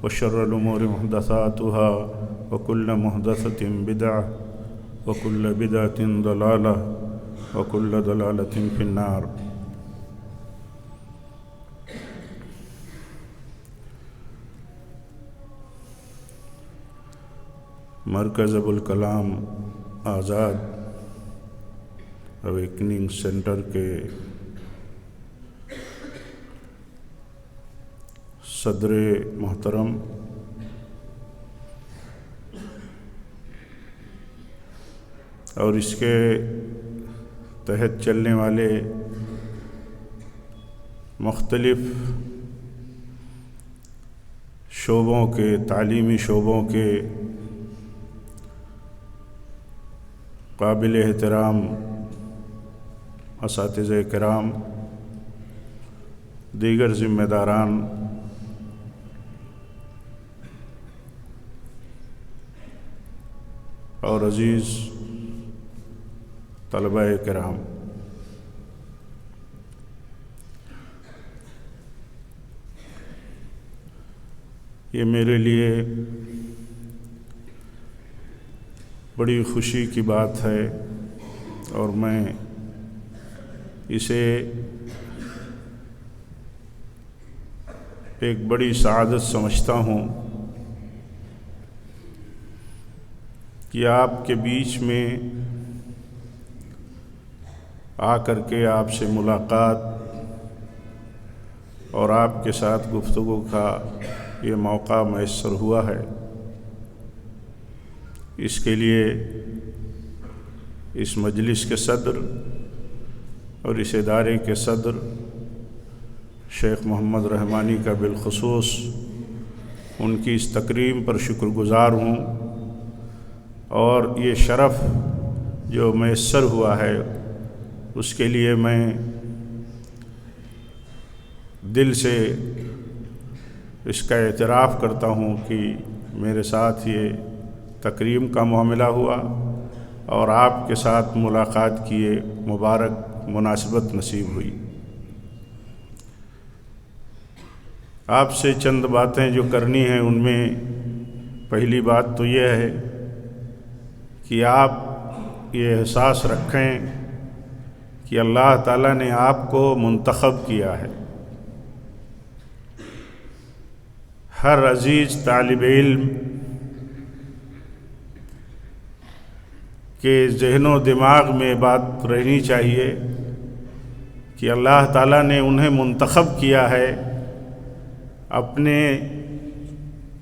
وشر الامور محدثاتها وكل محدثة بدعة وكل بدعة ضلالة وكل ضلالة في النار۔ مرکز ابوالکلام آزاد اویکننگ سینٹر کے صدر محترم اور اس کے تحت چلنے والے مختلف شعبوں کے، تعلیمی شعبوں کے قابل احترام اساتذہ کرام، دیگر ذمہ داران، اور عزیز طلبہ کرام، یہ میرے لیے بڑی خوشی کی بات ہے اور میں اسے ایک بڑی سعادت سمجھتا ہوں کہ آپ کے بیچ میں آ کر کے آپ سے ملاقات اور آپ کے ساتھ گفتگو کا یہ موقع میسر ہوا ہے۔ اس کے لیے اس مجلس کے صدر اور اس ادارے کے صدر شیخ محمد رحمانی کا بالخصوص ان کی اس تکریم پر شکر گزار ہوں، اور یہ شرف جو میسر ہوا ہے اس کے لیے میں دل سے اس کا اعتراف کرتا ہوں کہ میرے ساتھ یہ تکریم کا معاملہ ہوا اور آپ کے ساتھ ملاقات کی یہ مبارک مناسبت نصیب ہوئی۔ آپ سے چند باتیں جو کرنی ہیں، ان میں پہلی بات تو یہ ہے کہ آپ یہ احساس رکھیں کہ اللہ تعالیٰ نے آپ کو منتخب کیا ہے۔ ہر عزیز طالب علم کے ذہن و دماغ میں بات رہنی چاہیے کہ اللہ تعالیٰ نے انہیں منتخب کیا ہے اپنے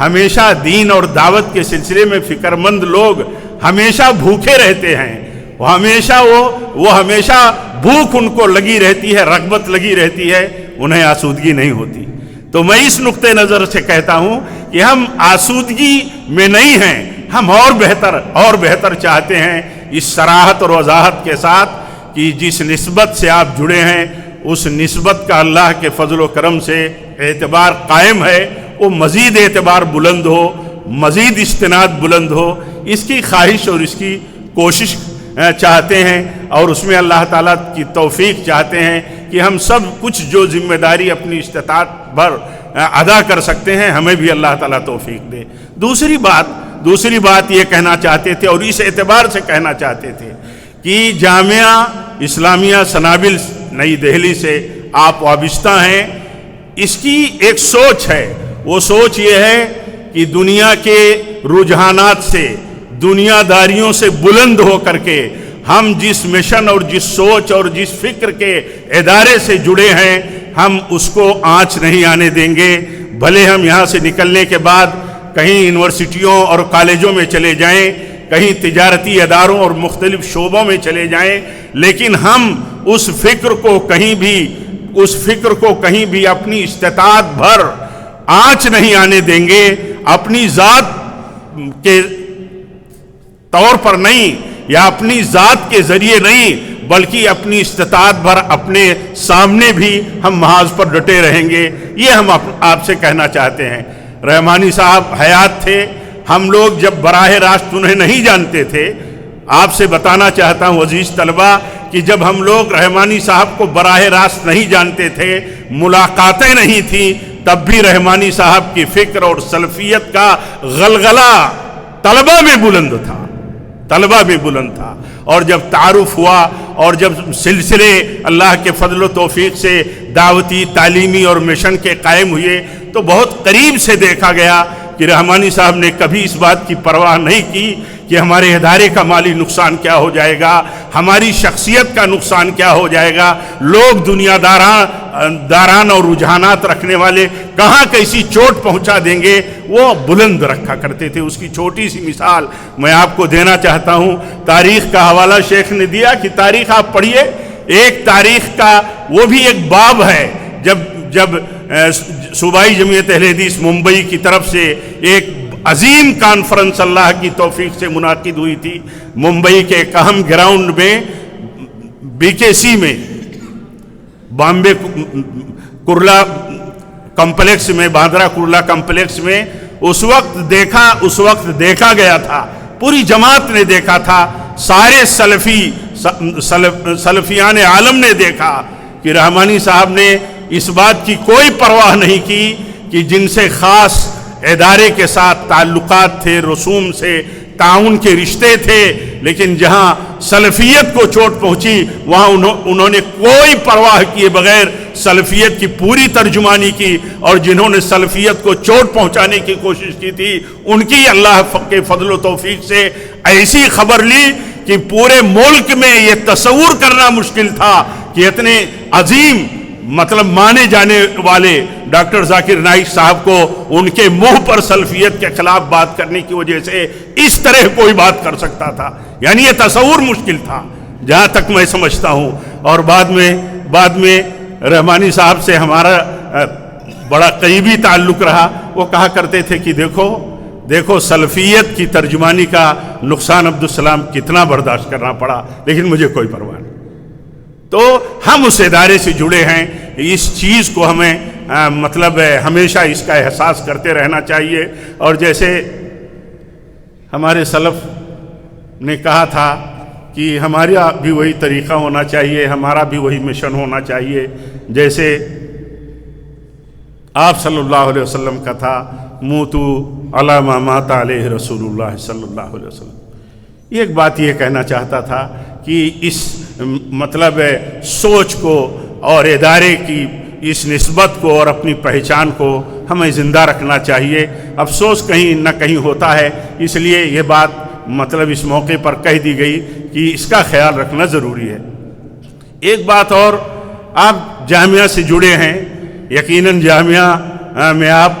ہمیشہ دین اور دعوت کے سلسلے میں فکر مند لوگ ہمیشہ بھوکے رہتے ہیں، وہ ہمیشہ بھوک ان کو لگی رہتی ہے، رغبت لگی رہتی ہے، انہیں آسودگی نہیں ہوتی۔ تو میں اس نقطۂ نظر سے کہتا ہوں کہ ہم آسودگی میں نہیں ہیں، ہم اور بہتر چاہتے ہیں، اس صراحت اور وضاحت کے ساتھ کہ جس نسبت سے آپ جڑے ہیں اس نسبت کا اللہ کے فضل و کرم سے اعتبار قائم ہے، وہ مزید اعتبار بلند ہو، مزید استناد بلند ہو، اس کی خواہش اور اس کی کوشش چاہتے ہیں، اور اس میں اللہ تعالیٰ کی توفیق چاہتے ہیں کہ ہم سب کچھ جو ذمہ داری اپنی استطاعت بھر ادا کر سکتے ہیں ہمیں بھی اللہ تعالیٰ توفیق دے۔ دوسری بات یہ کہنا چاہتے تھے اور اس اعتبار سے کہنا چاہتے تھے کہ جامعہ اسلامیہ سنابل نئی دہلی سے آپ وابستہ ہیں، اس کی ایک سوچ ہے، وہ سوچ یہ ہے کہ دنیا کے رجحانات سے، دنیا داریوں سے بلند ہو کر کے ہم جس مشن اور جس سوچ اور جس فکر کے ادارے سے جڑے ہیں ہم اس کو آنچ نہیں آنے دیں گے، بھلے ہم یہاں سے نکلنے کے بعد کہیں یونیورسٹیوں اور کالجوں میں چلے جائیں، کہیں تجارتی اداروں اور مختلف شعبوں میں چلے جائیں، لیکن ہم اس فکر کو کہیں بھی اپنی استطاعت بھر آنچ نہیں آنے دیں گے، اپنی ذات کے طور پر نہیں یا اپنی ذات کے ذریعے نہیں بلکہ اپنی استطاعت بھر اپنے سامنے بھی ہم محاذ پر ڈٹے رہیں گے، یہ ہم آپ سے کہنا چاہتے ہیں۔ رحمانی صاحب حیات تھے، ہم لوگ جب براہ راست انہیں نہیں جانتے تھے، آپ سے بتانا چاہتا ہوں عزیز طلبہ کہ جب ہم لوگ رحمانی صاحب کو براہ راست نہیں جانتے تھے، ملاقاتیں نہیں تھیں، تب بھی رحمانی صاحب کی فکر اور سلفیت کا غلغلہ طلبہ میں بلند تھا، اور جب تعارف ہوا اور جب سلسلے اللہ کے فضل و توفیق سے دعوتی، تعلیمی اور مشن کے قائم ہوئے تو بہت قریب سے دیکھا گیا کہ رحمانی صاحب نے کبھی اس بات کی پرواہ نہیں کی کہ ہمارے ادارے کا مالی نقصان کیا ہو جائے گا، ہماری شخصیت کا نقصان کیا ہو جائے گا، لوگ دنیا داران اور رجحانات رکھنے والے کہاں کیسی چوٹ پہنچا دیں گے، وہ بلند رکھا کرتے تھے۔ اس کی چھوٹی سی مثال میں آپ کو دینا چاہتا ہوں، تاریخ کا حوالہ شیخ نے دیا کہ تاریخ آپ پڑھیے، ایک تاریخ کا وہ بھی ایک باب ہے، جب صوبائی جمعیت اہل حدیث ممبئی کی طرف سے ایک عظیم کانفرنس اللہ کی توفیق سے منعقد ہوئی تھی ممبئی کے ایک اہم گراؤنڈ میں، BKC میں، بامبے کرلا کمپلیکس میں، باندرا کرلا کمپلیکس میں اس وقت دیکھا گیا تھا، پوری جماعت نے دیکھا تھا، سارے سلفیان عالم نے دیکھا کہ رحمانی صاحب نے اس بات کی کوئی پرواہ نہیں کی کہ جن سے خاص ادارے کے ساتھ تعلقات تھے، رسوم سے تعاون کے رشتے تھے، لیکن جہاں سلفیت کو چوٹ پہنچی وہاں انہوں نے کوئی پرواہ کیے بغیر سلفیت کی پوری ترجمانی کی، اور جنہوں نے سلفیت کو چوٹ پہنچانے کی کوشش کی تھی ان کی اللہ کے فضل و توفیق سے ایسی خبر لی کہ پورے ملک میں یہ تصور کرنا مشکل تھا کہ اتنے عظیم مانے جانے والے ڈاکٹر ذاکر نائک صاحب کو ان کے منہ پر سلفیت کے خلاف بات کرنے کی وجہ سے اس طرح کوئی بات کر سکتا تھا، یعنی یہ تصور مشکل تھا جہاں تک میں سمجھتا ہوں۔ اور بعد میں رحمانی صاحب سے ہمارا بڑا قریبی تعلق رہا، وہ کہا کرتے تھے کہ دیکھو سلفیت کی ترجمانی کا نقصان عبدالسلام کتنا برداشت کرنا پڑا، لیکن مجھے کوئی پرواہ نہیں۔ تو ہم اس ادارے سے جڑے ہیں، اس چیز کو ہمیں ہمیشہ اس کا احساس کرتے رہنا چاہیے، اور جیسے ہمارے سلف نے کہا تھا کہ ہمارا بھی وہی طریقہ ہونا چاہیے، ہمارا بھی وہی مشن ہونا چاہیے جیسے آپ صلی اللہ علیہ وسلم کا تھا، موتو علی ما مات علیہ رسول اللہ صلی اللہ علیہ وسلم۔ ایک بات یہ کہنا چاہتا تھا کہ اس سوچ کو اور ادارے کی اس نسبت کو اور اپنی پہچان کو ہمیں زندہ رکھنا چاہیے۔ افسوس کہیں نہ کہیں ہوتا ہے، اس لیے یہ بات اس موقع پر کہہ دی گئی کہ اس کا خیال رکھنا ضروری ہے۔ ایک بات اور، آپ جامعہ سے جڑے ہیں، یقیناً جامعہ میں آپ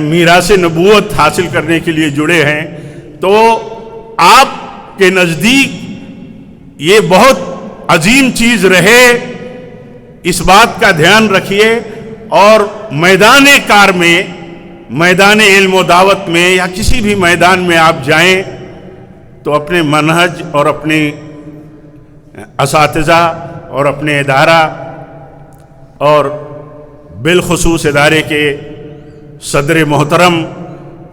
میراث نبوت حاصل کرنے کے لیے جڑے ہیں، تو آپ کے نزدیک یہ بہت عظیم چیز رہے، اس بات کا دھیان رکھیے، اور میدان کار میں، میدان علم و دعوت میں یا کسی بھی میدان میں آپ جائیں تو اپنے منہج اور اپنے اساتذہ اور اپنے ادارہ اور بالخصوص ادارے کے صدر محترم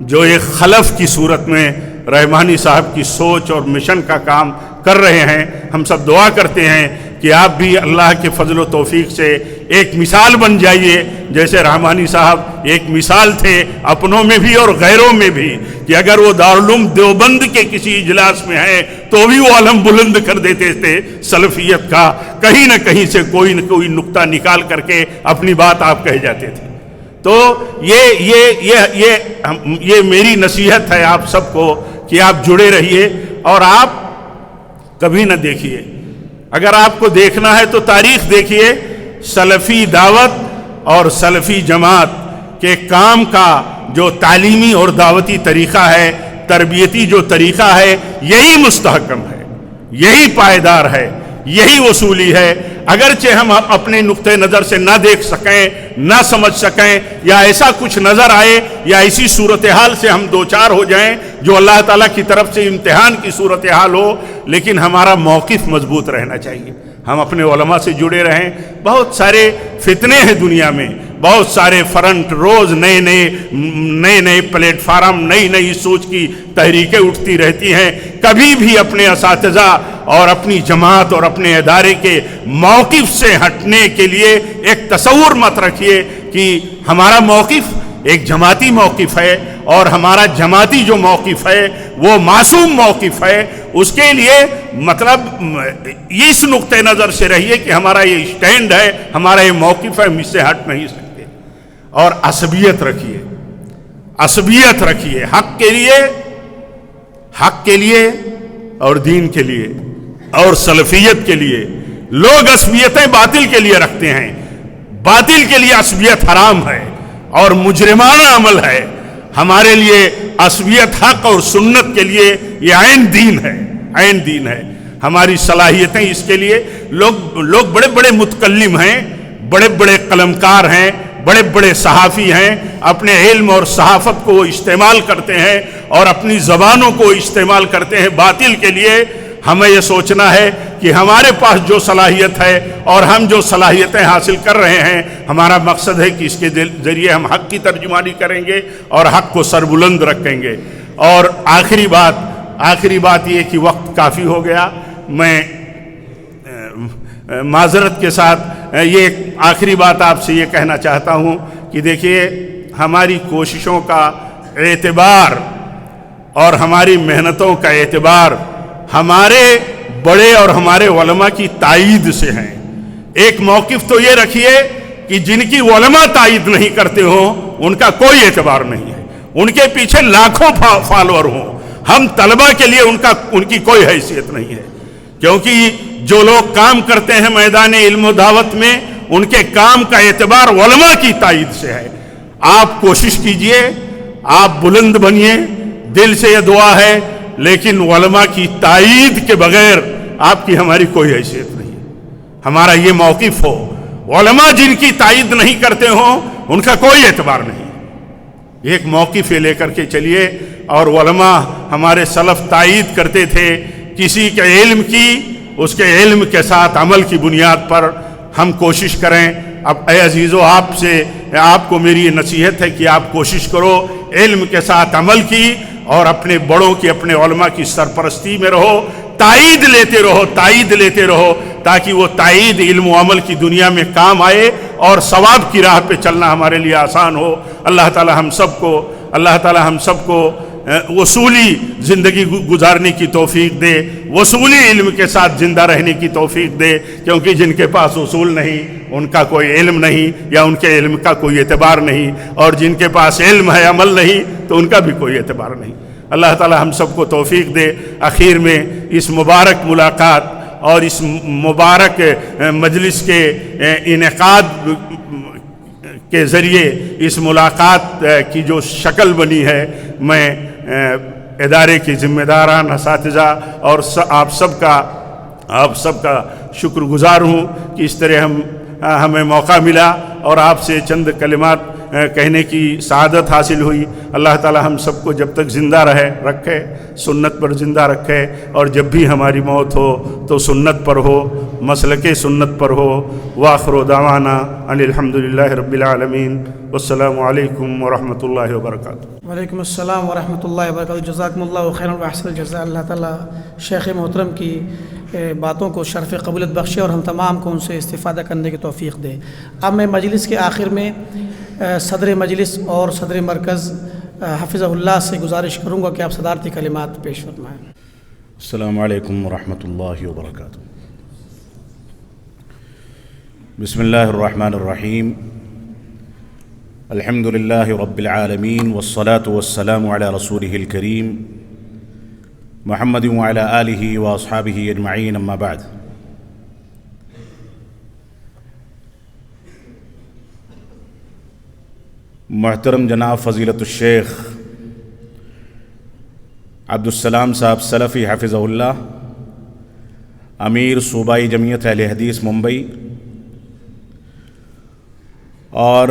جو ایک خلف کی صورت میں رحمانی صاحب کی سوچ اور مشن کا کام کر رہے ہیں، ہم سب دعا کرتے ہیں کہ آپ بھی اللہ کے فضل و توفیق سے ایک مثال بن جائیے، جیسے رحمانی صاحب ایک مثال تھے اپنوں میں بھی اور غیروں میں بھی، کہ اگر وہ دارالعلوم دیوبند کے کسی اجلاس میں ہیں تو بھی وہ علم بلند کر دیتے تھے سلفیت کا، کہیں نہ کہیں سے کوئی نہ کوئی نقطہ نکال کر کے اپنی بات آپ کہہ جاتے تھے۔ تو یہ میری نصیحت ہے آپ سب کو کہ آپ جڑے رہیے، اور آپ کبھی نہ دیکھیے، اگر آپ کو دیکھنا ہے تو تاریخ دیکھیے، سلفی دعوت اور سلفی جماعت کے کام کا جو تعلیمی اور دعوتی طریقہ ہے، تربیتی جو طریقہ ہے، یہی مستحکم ہے، یہی پائیدار ہے، یہی وصولی ہے۔ اگرچہ ہم اپنے نقطہ نظر سے نہ دیکھ سکیں، نہ سمجھ سکیں، یا ایسا کچھ نظر آئے، یا ایسی صورتحال سے ہم دوچار ہو جائیں جو اللہ تعالیٰ کی طرف سے امتحان کی صورتحال ہو، لیکن ہمارا موقف مضبوط رہنا چاہیے، ہم اپنے علماء سے جڑے رہیں۔ بہت سارے فتنے ہیں دنیا میں، بہت سارے فرنٹ، روز نئے پلیٹ فارم، نئی سوچ کی تحریکیں اٹھتی رہتی ہیں۔ کبھی بھی اپنے اساتذہ اور اپنی جماعت اور اپنے ادارے کے موقف سے ہٹنے کے لیے ایک تصور مت رکھیے کہ ہمارا موقف ایک جماعتی موقف ہے، اور ہمارا جماعتی جو موقف ہے وہ معصوم موقف ہے۔ اس کے لیے مطلب اس نقطہ نظر سے رہیے کہ ہمارا یہ اسٹینڈ ہے، ہمارا یہ موقف ہے، ہم اس سے ہٹ نہیں سکتے۔ اور عصبیت رکھیے، عصبیت رکھیے، حق کے لیے اور دین کے لیے اور سلفیت کے لیے۔ لوگ عصبیتیں باطل کے لیے رکھتے ہیں، باطل کے لیے عصبیت حرام ہے اور مجرمانہ عمل ہے۔ ہمارے لیے عصبیت حق اور سنت کے لیے یہ عین دین ہے، عین دین ہے۔ ہماری صلاحیتیں اس کے لیے، لوگ بڑے بڑے متکلم ہیں، بڑے بڑے قلمکار ہیں، بڑے بڑے صحافی ہیں، اپنے علم اور صحافت کو استعمال کرتے ہیں اور اپنی زبانوں کو استعمال کرتے ہیں باطل کے لیے۔ ہمیں یہ سوچنا ہے کہ ہمارے پاس جو صلاحیت ہے اور ہم جو صلاحیتیں حاصل کر رہے ہیں، ہمارا مقصد ہے کہ اس کے ذریعے ہم حق کی ترجمانی کریں گے اور حق کو سربلند رکھیں گے۔ اور آخری بات یہ کہ وقت کافی ہو گیا، میں معذرت کے ساتھ یہ آخری بات آپ سے یہ کہنا چاہتا ہوں کہ دیکھیے، ہماری کوششوں کا اعتبار اور ہماری محنتوں کا اعتبار ہمارے بڑے اور ہمارے علماء کی تائید سے ہیں۔ ایک موقف تو یہ رکھیے کہ جن کی علماء تائید نہیں کرتے ہوں ان کا کوئی اعتبار نہیں ہے، ان کے پیچھے لاکھوں فالوور ہوں، ہم طلبہ کے لیے ان کی کوئی حیثیت نہیں ہے، کیونکہ جو لوگ کام کرتے ہیں میدان علم و دعوت میں، ان کے کام کا اعتبار علماء کی تائید سے ہے۔ آپ کوشش کیجئے، آپ بلند بنیے، دل سے یہ دعا ہے، لیکن علماء کی تائید کے بغیر آپ کی ہماری کوئی حیثیت نہیں ہے۔ ہمارا یہ موقف ہو، علماء جن کی تائید نہیں کرتے ہوں ان کا کوئی اعتبار نہیں۔ ایک موقف لے کر کے چلیے، اور علماء ہمارے سلف تائید کرتے تھے کسی کے علم کی، اس کے علم کے ساتھ عمل کی بنیاد پر ہم کوشش کریں۔ اب اے عزیزو، آپ کو میری یہ نصیحت ہے کہ آپ کوشش کرو علم کے ساتھ عمل کی، اور اپنے بڑوں کی، اپنے علماء کی سرپرستی میں رہو، تائید لیتے رہو تاکہ وہ تائید علم و عمل کی دنیا میں کام آئے اور ثواب کی راہ پہ چلنا ہمارے لیے آسان ہو۔ اللہ تعالی ہم سب کو وصولی زندگی گزارنے کی توفیق دے، وصولی علم کے ساتھ زندہ رہنے کی توفیق دے، کیونکہ جن کے پاس اصول نہیں ان کا کوئی علم نہیں، یا ان کے علم کا کوئی اعتبار نہیں، اور جن کے پاس علم ہے عمل نہیں تو ان کا بھی کوئی اعتبار نہیں۔ اللہ تعالی ہم سب کو توفیق دے۔ آخر میں اس مبارک ملاقات اور اس مبارک مجلس کے انعقاد کے ذریعے اس ملاقات کی جو شکل بنی ہے، میں ادارے کے ذمہ داران، اساتذہ اور آپ سب کا شکر گزار ہوں کہ اس طرح ہمیں موقع ملا اور آپ سے چند کلمات کہنے کی سعادت حاصل ہوئی۔ اللہ تعالی ہم سب کو جب تک زندہ رکھے، سنت پر زندہ رکھے، اور جب بھی ہماری موت ہو تو سنت پر ہو، مسلک سنت پر ہو۔ وآخر دعوانا ان الحمدللہ رب العالمین، والسلام علیکم ورحمۃ اللہ وبرکاتہ۔ وعلیکم السلام ورحمۃ اللہ وبرکاتہ۔ جزاکم اللہ خیرا و احسن الجزاء۔ اللہ تعالیٰ شیخ محترم کی باتوں کو شرف قبولیت بخشے اور ہم تمام کو ان سے استفادہ کرنے کی توفیق دے۔ اب میں مجلس کے آخر میں صدر مجلس اور صدر مرکز حفظہ اللہ سے گزارش کروں گا کہ آپ صدارتی کلمات پیش فرمائیں۔ السلام علیکم ورحمۃ اللہ وبرکاتہ۔ بسم اللہ الرحمن الرحیم، الحمد للہ رب العالمین، والصلاة والسلام علی رسولہ الکریم محمد وعلی آلہ واصحابہ اجمعین، اما بعد۔ محترم جناب فضیلت الشیخ عبدالسلام صاحب سلفی حفظہ اللہ، امیر صوبائی جمعیت اہل حدیث ممبئی، اور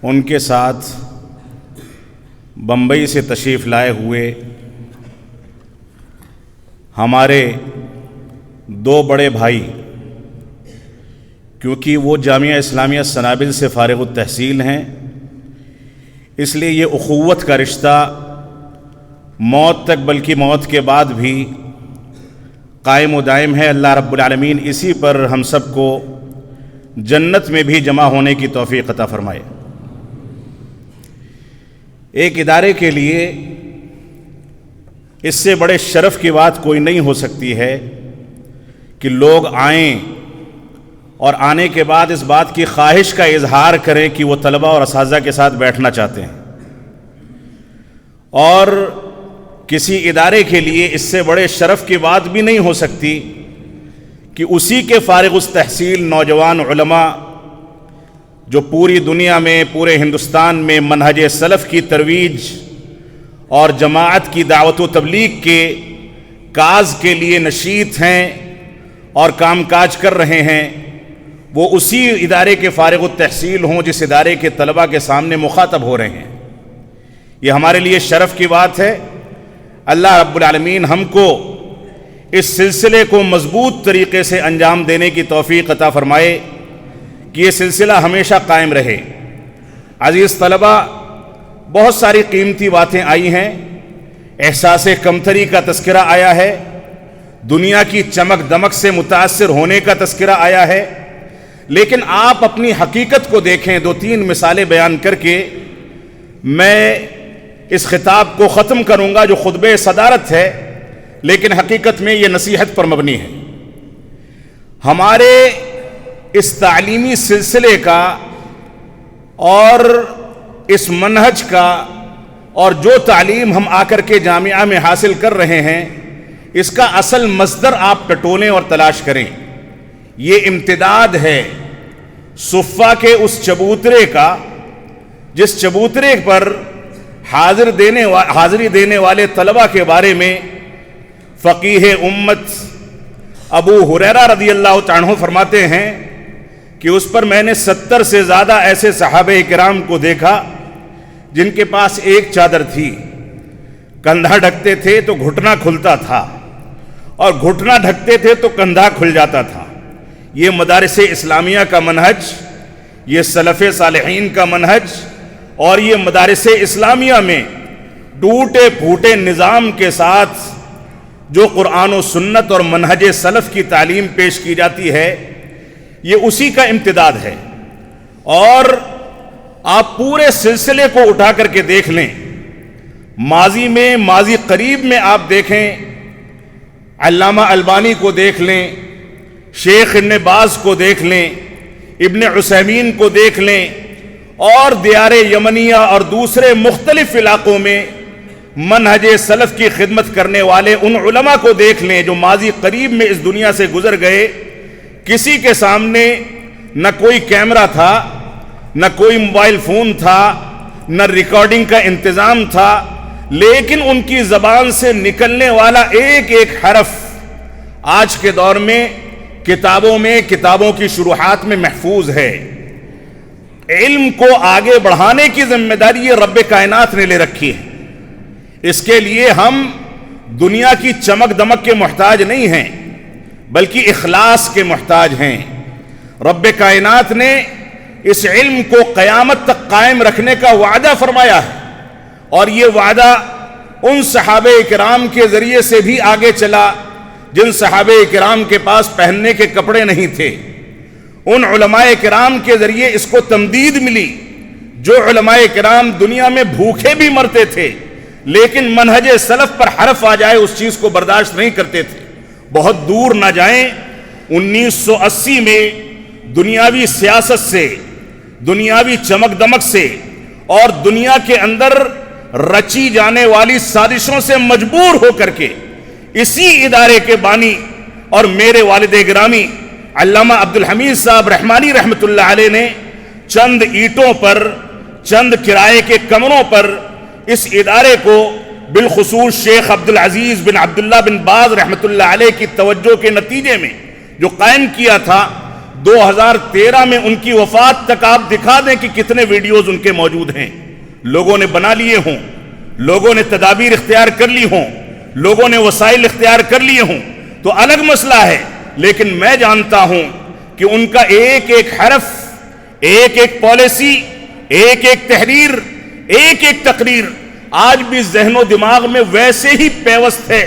ان کے ساتھ بمبئی سے تشریف لائے ہوئے ہمارے دو بڑے بھائی، کیونکہ وہ جامعہ اسلامیہ سنابل سے فارغ التحصیل ہیں، اس لیے یہ اخوت کا رشتہ موت تک بلکہ موت کے بعد بھی قائم و دائم ہے۔ اللہ رب العالمین اسی پر ہم سب کو جنت میں بھی جمع ہونے کی توفیق عطا فرمائے۔ ایک ادارے کے لیے اس سے بڑے شرف کی بات کوئی نہیں ہو سکتی ہے کہ لوگ آئیں اور آنے کے بعد اس بات کی خواہش کا اظہار کریں کہ وہ طلبہ اور اساتذہ کے ساتھ بیٹھنا چاہتے ہیں، اور کسی ادارے کے لیے اس سے بڑے شرف کی بات بھی نہیں ہو سکتی کہ اسی کے فارغ التحصیل نوجوان علماء جو پوری دنیا میں، پورے ہندوستان میں منہج سلف کی ترویج اور جماعت کی دعوت و تبلیغ کے کاز کے لیے نشیط ہیں اور کام کاج کر رہے ہیں، وہ اسی ادارے کے فارغ التحصیل ہوں جس ادارے کے طلبہ کے سامنے مخاطب ہو رہے ہیں۔ یہ ہمارے لیے شرف کی بات ہے۔ اللہ رب العالمین ہم کو اس سلسلے کو مضبوط طریقے سے انجام دینے کی توفیق عطا فرمائے کہ یہ سلسلہ ہمیشہ قائم رہے۔ عزیز طلبہ، بہت ساری قیمتی باتیں آئی ہیں، احساس کمتری کا تذکرہ آیا ہے، دنیا کی چمک دمک سے متاثر ہونے کا تذکرہ آیا ہے، لیکن آپ اپنی حقیقت کو دیکھیں۔ دو تین مثالیں بیان کر کے میں اس خطاب کو ختم کروں گا جو خطبہ صدارت ہے، لیکن حقیقت میں یہ نصیحت پر مبنی ہے۔ ہمارے اس تعلیمی سلسلے کا اور اس منہج کا اور جو تعلیم ہم آ کر کے جامعہ میں حاصل کر رہے ہیں، اس کا اصل مصدر آپ ٹٹولیں اور تلاش کریں۔ یہ امتداد ہے صفہ کے اس چبوترے کا جس چبوترے پر حاضری دینے والے طلبہ کے بارے میں فقیہ امت ابو ہریرہ رضی اللہ تعالیٰ عنہ فرماتے ہیں کہ اس پر میں نے 70 سے زیادہ ایسے صحابہ کرام کو دیکھا جن کے پاس ایک چادر تھی، کندھا ڈھکتے تھے تو گھٹنا کھلتا تھا، اور گھٹنا ڈھکتے تھے تو کندھا کھل جاتا تھا۔ یہ مدارس اسلامیہ کا منہج، یہ سلف صالحین کا منہج، اور یہ مدارس اسلامیہ میں ٹوٹے پھوٹے نظام کے ساتھ جو قرآن و سنت اور منہج سلف کی تعلیم پیش کی جاتی ہے، یہ اسی کا امتداد ہے۔ اور آپ پورے سلسلے کو اٹھا کر کے دیکھ لیں، ماضی قریب میں آپ دیکھیں، علامہ البانی کو دیکھ لیں، شیخ ابن باز کو دیکھ لیں، ابن عثیمین کو دیکھ لیں، اور دیار یمنیہ اور دوسرے مختلف علاقوں میں منہج سلف کی خدمت کرنے والے ان علماء کو دیکھ لیں جو ماضی قریب میں اس دنیا سے گزر گئے۔ کسی کے سامنے نہ کوئی کیمرہ تھا، نہ کوئی موبائل فون تھا، نہ ریکارڈنگ کا انتظام تھا، لیکن ان کی زبان سے نکلنے والا ایک ایک حرف آج کے دور میں کتابوں میں، کتابوں کی شروحات میں محفوظ ہے۔ علم کو آگے بڑھانے کی ذمہ داری یہ رب کائنات نے لے رکھی ہے۔ اس کے لیے ہم دنیا کی چمک دمک کے محتاج نہیں ہیں، بلکہ اخلاص کے محتاج ہیں۔ رب کائنات نے اس علم کو قیامت تک قائم رکھنے کا وعدہ فرمایا ہے، اور یہ وعدہ ان صحابہ کرام کے ذریعے سے بھی آگے چلا جن صحابہ کرام کے پاس پہننے کے کپڑے نہیں تھے۔ ان علماء کرام کے ذریعے اس کو تمدید ملی جو علماء کرام دنیا میں بھوکے بھی مرتے تھے، لیکن منہج سلف پر حرف آ جائے اس چیز کو برداشت نہیں کرتے تھے۔ بہت دور نہ جائیں، 1980 میں دنیاوی سیاست سے، دنیاوی چمک دمک سے اور دنیا کے اندر رچی جانے والی سازشوں سے مجبور ہو کر کے اسی ادارے کے بانی اور میرے والد گرامی علامہ عبدالحمید صاحب رحمانی رحمۃ اللہ علیہ نے چند اینٹوں پر، چند کرائے کے کمروں پر اس ادارے کو، بالخصوص شیخ عبدالعزیز بن عبداللہ بن باز رحمۃ اللہ علیہ کی توجہ کے نتیجے میں جو قائم کیا تھا، 2013 میں ان کی وفات تک آپ دکھا دیں کہ کتنے ویڈیوز ان کے موجود ہیں۔ لوگوں نے بنا لیے ہوں، لوگوں نے تدابیر اختیار کر لی ہوں، لوگوں نے وسائل اختیار کر لیے ہوں تو الگ مسئلہ ہے، لیکن میں جانتا ہوں کہ ان کا ایک ایک حرف، ایک ایک پالیسی، ایک ایک تحریر، ایک ایک تقریر آج بھی ذہن و دماغ میں ویسے ہی پیوست ہے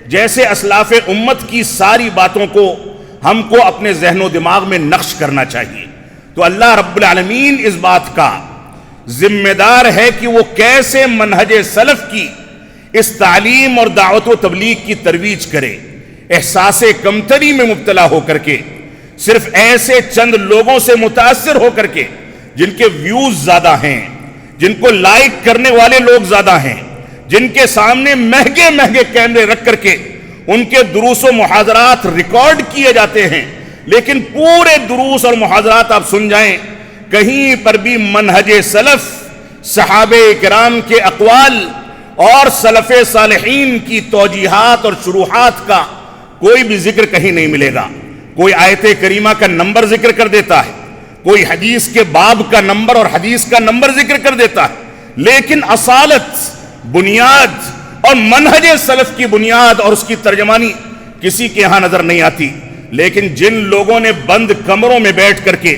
جیسے اسلاف امت کی ساری باتوں کو ہم کو اپنے ذہن و دماغ میں نقش کرنا چاہیے۔ تو اللہ رب العالمین اس بات کا ذمہ دار ہے کہ وہ کیسے منہج سلف کی اس تعلیم اور دعوت و تبلیغ کی ترویج کرے، احساس کمتری میں مبتلا ہو کر کے، صرف ایسے چند لوگوں سے متاثر ہو کر کے جن کے ویوز زیادہ ہیں، جن کو لائک کرنے والے لوگ زیادہ ہیں، جن کے سامنے مہنگے مہنگے کیمرے رکھ کر کے ان کے دروس و محاضرات ریکارڈ کیے جاتے ہیں، لیکن پورے دروس اور محاضرات آپ سن جائیں، کہیں پر بھی منہج سلف، صحابہ کرام کے اقوال اور سلف صالحین کی توجیحات اور شروحات کا کوئی بھی ذکر کہیں نہیں ملے گا۔ کوئی آیت کریمہ کا نمبر ذکر کر دیتا ہے، کوئی حدیث کے باب کا نمبر اور حدیث کا نمبر ذکر کر دیتا ہے، لیکن اصالت، بنیاد اور منہج سلف کی بنیاد اور اس کی ترجمانی کسی کے ہاں نظر نہیں آتی۔ لیکن جن لوگوں نے بند کمروں میں بیٹھ کر کے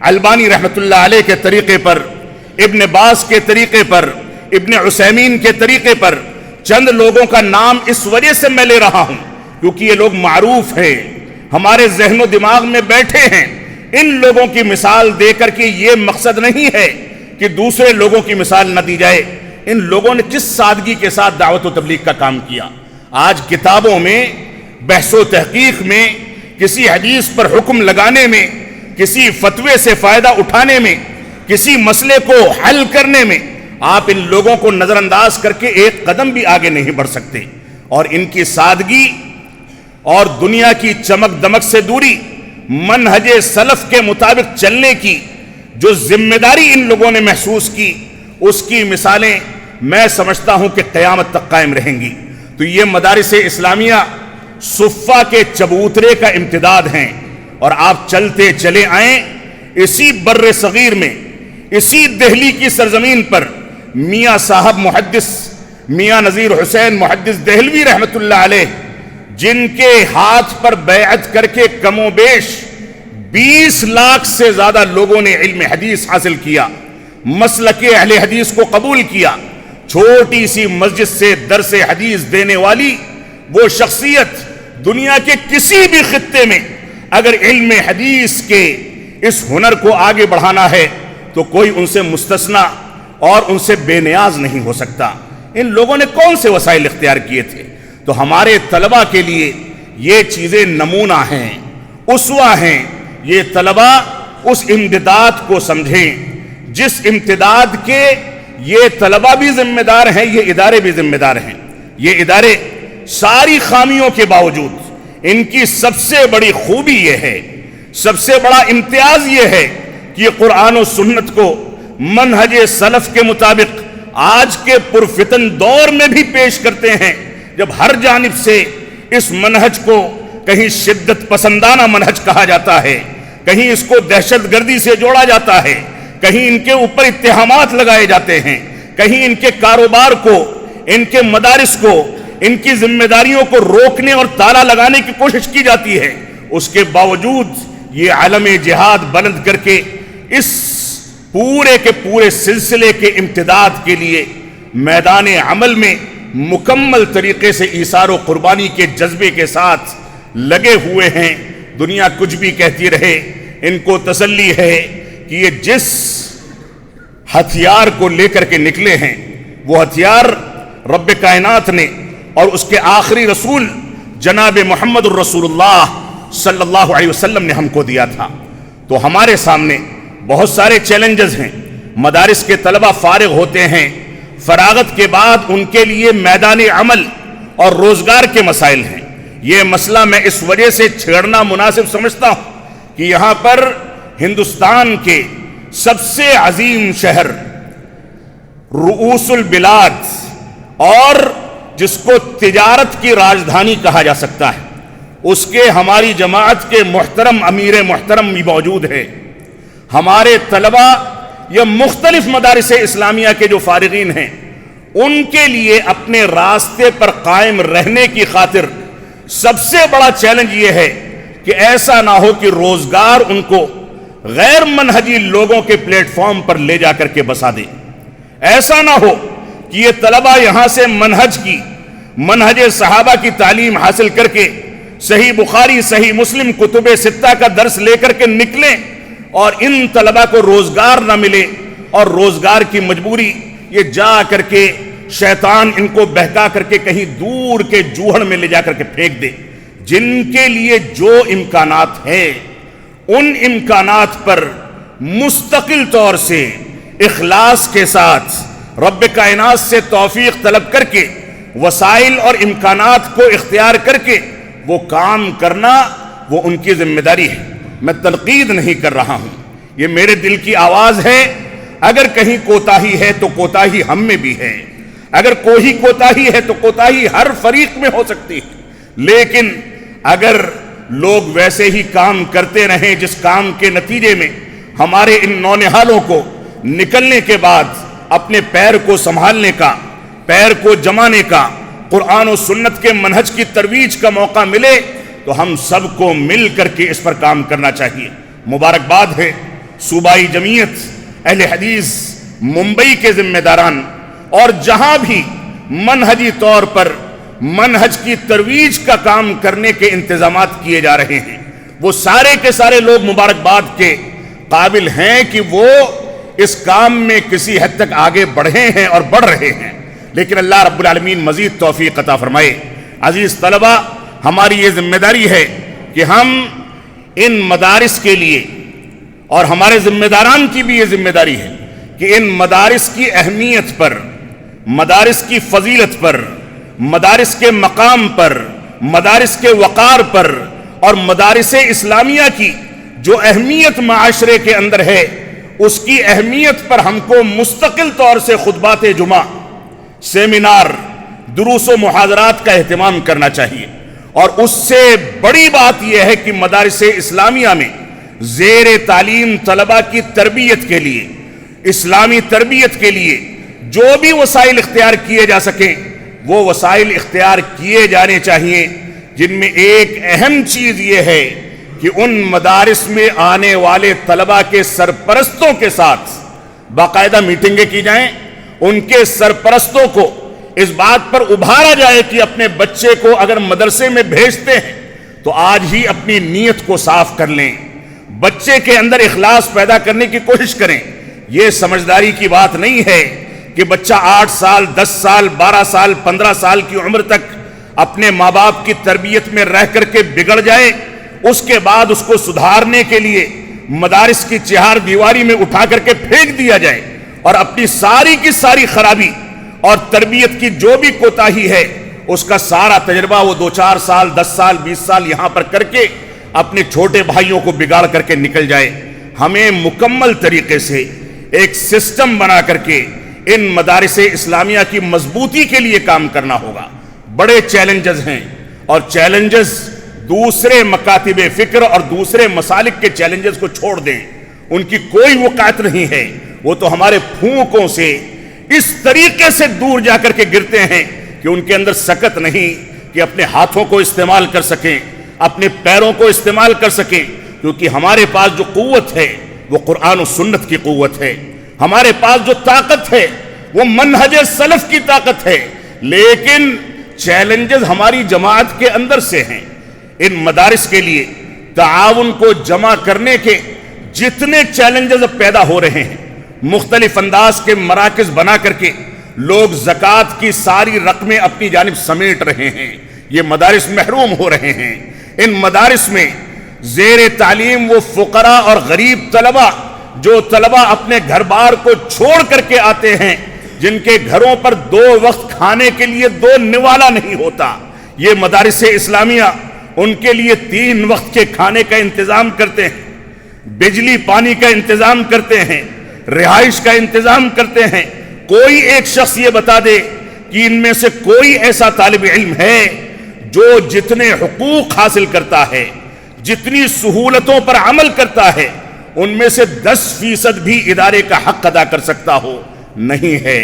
البانی رحمت اللہ علیہ کے طریقے پر، ابن باز کے طریقے پر، ابن عثیمین کے طریقے پر، چند لوگوں کا نام اس وجہ سے میں لے رہا ہوں کیونکہ یہ لوگ معروف ہیں، ہمارے ذہن و دماغ میں بیٹھے ہیں۔ ان لوگوں کی مثال دے کر کے یہ مقصد نہیں ہے کہ دوسرے لوگوں کی مثال نہ دی جائے۔ ان لوگوں نے جس سادگی کے ساتھ دعوت و تبلیغ کا کام کیا، آج کتابوں میں، بحث و تحقیق میں، کسی حدیث پر حکم لگانے میں، کسی فتوے سے فائدہ اٹھانے میں، کسی مسئلے کو حل کرنے میں آپ ان لوگوں کو نظر انداز کر کے ایک قدم بھی آگے نہیں بڑھ سکتے۔ اور ان کی سادگی اور دنیا کی چمک دمک سے دوری، منہج سلف کے مطابق چلنے کی جو ذمہ داری ان لوگوں نے محسوس کی، اس کی مثالیں میں سمجھتا ہوں کہ قیامت تک قائم رہیں گی۔ تو یہ مدارس اسلامیہ صفہ کے چبوترے کا امتداد ہیں، اور آپ چلتے چلے آئیں اسی بر صغیر میں، اسی دہلی کی سرزمین پر میاں صاحب محدث میاں نذیر حسین محدث دہلوی رحمت اللہ علیہ، جن کے ہاتھ پر بیعت کر کے کم و بیش 20 لاکھ سے زیادہ لوگوں نے علم حدیث حاصل کیا، مسلک اہل حدیث کو قبول کیا، چھوٹی سی مسجد سے درس حدیث دینے والی وہ شخصیت دنیا کے کسی بھی خطے میں اگر علم حدیث کے اس ہنر کو آگے بڑھانا ہے تو کوئی ان سے مستثنا اور ان سے بے نیاز نہیں ہو سکتا۔ ان لوگوں نے کون سے وسائل اختیار کیے تھے؟ تو ہمارے طلبہ کے لیے یہ چیزیں نمونہ ہیں، اسوہ ہیں۔ یہ طلبہ اس امتداد کو سمجھیں جس امتداد کے یہ طلبہ بھی ذمہ دار ہیں، یہ ادارے بھی ذمہ دار ہیں۔ یہ ادارے ساری خامیوں کے باوجود ان کی سب سے بڑی خوبی یہ ہے، سب سے بڑا امتیاز یہ ہے کہ یہ قرآن و سنت کو منہج سلف کے مطابق آج کے پرفتن دور میں بھی پیش کرتے ہیں، جب ہر جانب سے اس منہج کو کہیں شدت پسندانہ منہج کہا جاتا ہے، کہیں اس کو دہشت گردی سے جوڑا جاتا ہے، کہیں ان کے اوپر اتہامات لگائے جاتے ہیں، کہیں ان کے کاروبار کو، ان کے مدارس کو، ان کی ذمہ داریوں کو روکنے اور تالا لگانے کی کوشش کی جاتی ہے، اس کے باوجود یہ علم جہاد بلند کر کے اس پورے کے پورے سلسلے کے امتداد کے لیے میدان عمل میں مکمل طریقے سے ایثار و قربانی کے جذبے کے ساتھ لگے ہوئے ہیں۔ دنیا کچھ بھی کہتی رہے، ان کو تسلی ہے کہ یہ جس ہتھیار کو لے کر کے نکلے ہیں وہ ہتھیار رب کائنات نے اور اس کے آخری رسول جناب محمد الرسول اللہ صلی اللہ علیہ وسلم نے ہم کو دیا تھا۔ تو ہمارے سامنے بہت سارے چیلنجز ہیں۔ مدارس کے طلبہ فارغ ہوتے ہیں، فراغت کے بعد ان کے لیے میدان عمل اور روزگار کے مسائل ہیں۔ یہ مسئلہ میں اس وجہ سے چھیڑنا مناسب سمجھتا ہوں کہ یہاں پر ہندوستان کے سب سے عظیم شہر، رؤوس البلاد، اور جس کو تجارت کی راجدھانی کہا جا سکتا ہے، اس کے ہماری جماعت کے محترم امیر محترم بھی موجود ہے۔ ہمارے طلبہ یا مختلف مدارس اسلامیہ کے جو فارغین ہیں، ان کے لیے اپنے راستے پر قائم رہنے کی خاطر سب سے بڑا چیلنج یہ ہے کہ ایسا نہ ہو کہ روزگار ان کو غیر منہجی لوگوں کے پلیٹ فارم پر لے جا کر کے بسا دے۔ ایسا نہ ہو کہ یہ طلبہ یہاں سے منہج صحابہ کی تعلیم حاصل کر کے صحیح بخاری، صحیح مسلم، کتب ستہ کا درس لے کر کے نکلیں اور ان طلبہ کو روزگار نہ ملے، اور روزگار کی مجبوری یہ جا کر کے شیطان ان کو بہکا کر کے کہیں دور کے جوہڑ میں لے جا کر کے پھینک دے۔ جن کے لیے جو امکانات ہیں، ان امکانات پر مستقل طور سے اخلاص کے ساتھ رب کائنات سے توفیق طلب کر کے وسائل اور امکانات کو اختیار کر کے وہ کام کرنا، وہ ان کی ذمہ داری ہے۔ میں تنقید نہیں کر رہا ہوں، یہ میرے دل کی آواز ہے۔ اگر کہیں کوتاہی ہے تو کوتاہی ہم میں بھی ہے، اگر کوئی کوتاہی ہے تو کوتاہی ہر فریق میں ہو سکتی ہے، لیکن اگر لوگ ویسے ہی کام کرتے رہیں جس کام کے نتیجے میں ہمارے ان نونہالوں کو نکلنے کے بعد اپنے پیر کو سنبھالنے کا، پیر کو جمانے کا، قرآن و سنت کے منہج کی ترویج کا موقع ملے، تو ہم سب کو مل کر کے اس پر کام کرنا چاہیے۔ مبارکباد ہے صوبائی جمعیت اہل حدیث ممبئی کے ذمہ داران، اور جہاں بھی منہجی طور پر منہج کی ترویج کا کام کرنے کے انتظامات کیے جا رہے ہیں، وہ سارے کے سارے لوگ مبارکباد کے قابل ہیں کہ وہ اس کام میں کسی حد تک آگے بڑھے ہیں اور بڑھ رہے ہیں۔ لیکن اللہ رب العالمین مزید توفیق عطا فرمائے۔ عزیز طلبہ، ہماری یہ ذمہ داری ہے کہ ہم ان مدارس کے لیے، اور ہمارے ذمہ داران کی بھی یہ ذمہ داری ہے کہ ان مدارس کی اہمیت پر، مدارس کی فضیلت پر، مدارس کے مقام پر، مدارس کے وقار پر، اور مدارس اسلامیہ کی جو اہمیت معاشرے کے اندر ہے، اس کی اہمیت پر ہم کو مستقل طور سے خطبات جمعہ، سیمینار، دروس و محاضرات کا اہتمام کرنا چاہیے۔ اور اس سے بڑی بات یہ ہے کہ مدارس اسلامیہ میں زیر تعلیم طلبہ کی تربیت کے لیے، اسلامی تربیت کے لیے جو بھی وسائل اختیار کیے جا سکیں، وہ وسائل اختیار کیے جانے چاہیے، جن میں ایک اہم چیز یہ ہے کہ ان مدارس میں آنے والے طلبہ کے سرپرستوں کے ساتھ باقاعدہ میٹنگیں کی جائیں، ان کے سرپرستوں کو اس بات پر ابھارا جائے کہ اپنے بچے کو اگر مدرسے میں بھیجتے ہیں تو آج ہی اپنی نیت کو صاف کر لیں، بچے کے اندر اخلاص پیدا کرنے کی کوشش کریں۔ یہ سمجھداری کی بات نہیں ہے کہ بچہ 8 سال، 10 سال، 12 سال، 15 سال کی عمر تک اپنے ماں باپ کی تربیت میں رہ کر کے بگڑ جائے، اس کے بعد اس کو سدھارنے کے لیے مدارس کی چہار دیواری میں اٹھا کر کے پھینک دیا جائے، اور اپنی ساری کی ساری خرابی اور تربیت کی جو بھی کوتاہی ہے اس کا سارا تجربہ وہ 2-4 سال، 10 سال، 20 سال یہاں پر کر کے اپنے چھوٹے بھائیوں کو بگاڑ کر کے نکل جائے. ہمیں مکمل طریقے سے ایک سسٹم بنا کر کے ان مدارس اسلامیہ کی مضبوطی کے لیے کام کرنا ہوگا. بڑے چیلنجز ہیں، اور چیلنجز دوسرے مکاتب فکر اور دوسرے مسالک کے چیلنجز کو چھوڑ دیں، ان کی کوئی وقعت نہیں ہے. وہ تو ہمارے پھونکوں سے اس طریقے سے دور جا کر کے گرتے ہیں کہ ان کے اندر سکت نہیں کہ اپنے ہاتھوں کو استعمال کر سکیں، اپنے پیروں کو استعمال کر سکیں. کیونکہ ہمارے پاس جو قوت ہے وہ قرآن و سنت کی قوت ہے. ہمارے پاس جو طاقت ہے وہ منہج سلف کی طاقت ہے. لیکن چیلنجز ہماری جماعت کے اندر سے ہیں. ان مدارس کے لیے تعاون کو جمع کرنے کے جتنے چیلنجز اب پیدا ہو رہے ہیں، مختلف انداز کے مراکز بنا کر کے لوگ زکوٰۃ کی ساری رقمیں اپنی جانب سمیٹ رہے ہیں. یہ مدارس محروم ہو رہے ہیں. ان مدارس میں زیر تعلیم وہ فقراء اور غریب طلبہ، جو طلبہ اپنے گھر بار کو چھوڑ کر کے آتے ہیں، جن کے گھروں پر 2 وقت کھانے کے لیے 2 نوالا نہیں ہوتا، یہ مدارس اسلامیہ ان کے لیے 3 وقت کے کھانے کا انتظام کرتے ہیں، بجلی پانی کا انتظام کرتے ہیں، رہائش کا انتظام کرتے ہیں. کوئی ایک شخص یہ بتا دے کہ ان میں سے کوئی ایسا طالب علم ہے جو جتنے حقوق حاصل کرتا ہے، جتنی سہولتوں پر عمل کرتا ہے، ان میں سے 10% بھی ادارے کا حق ادا کر سکتا ہو؟ نہیں ہے.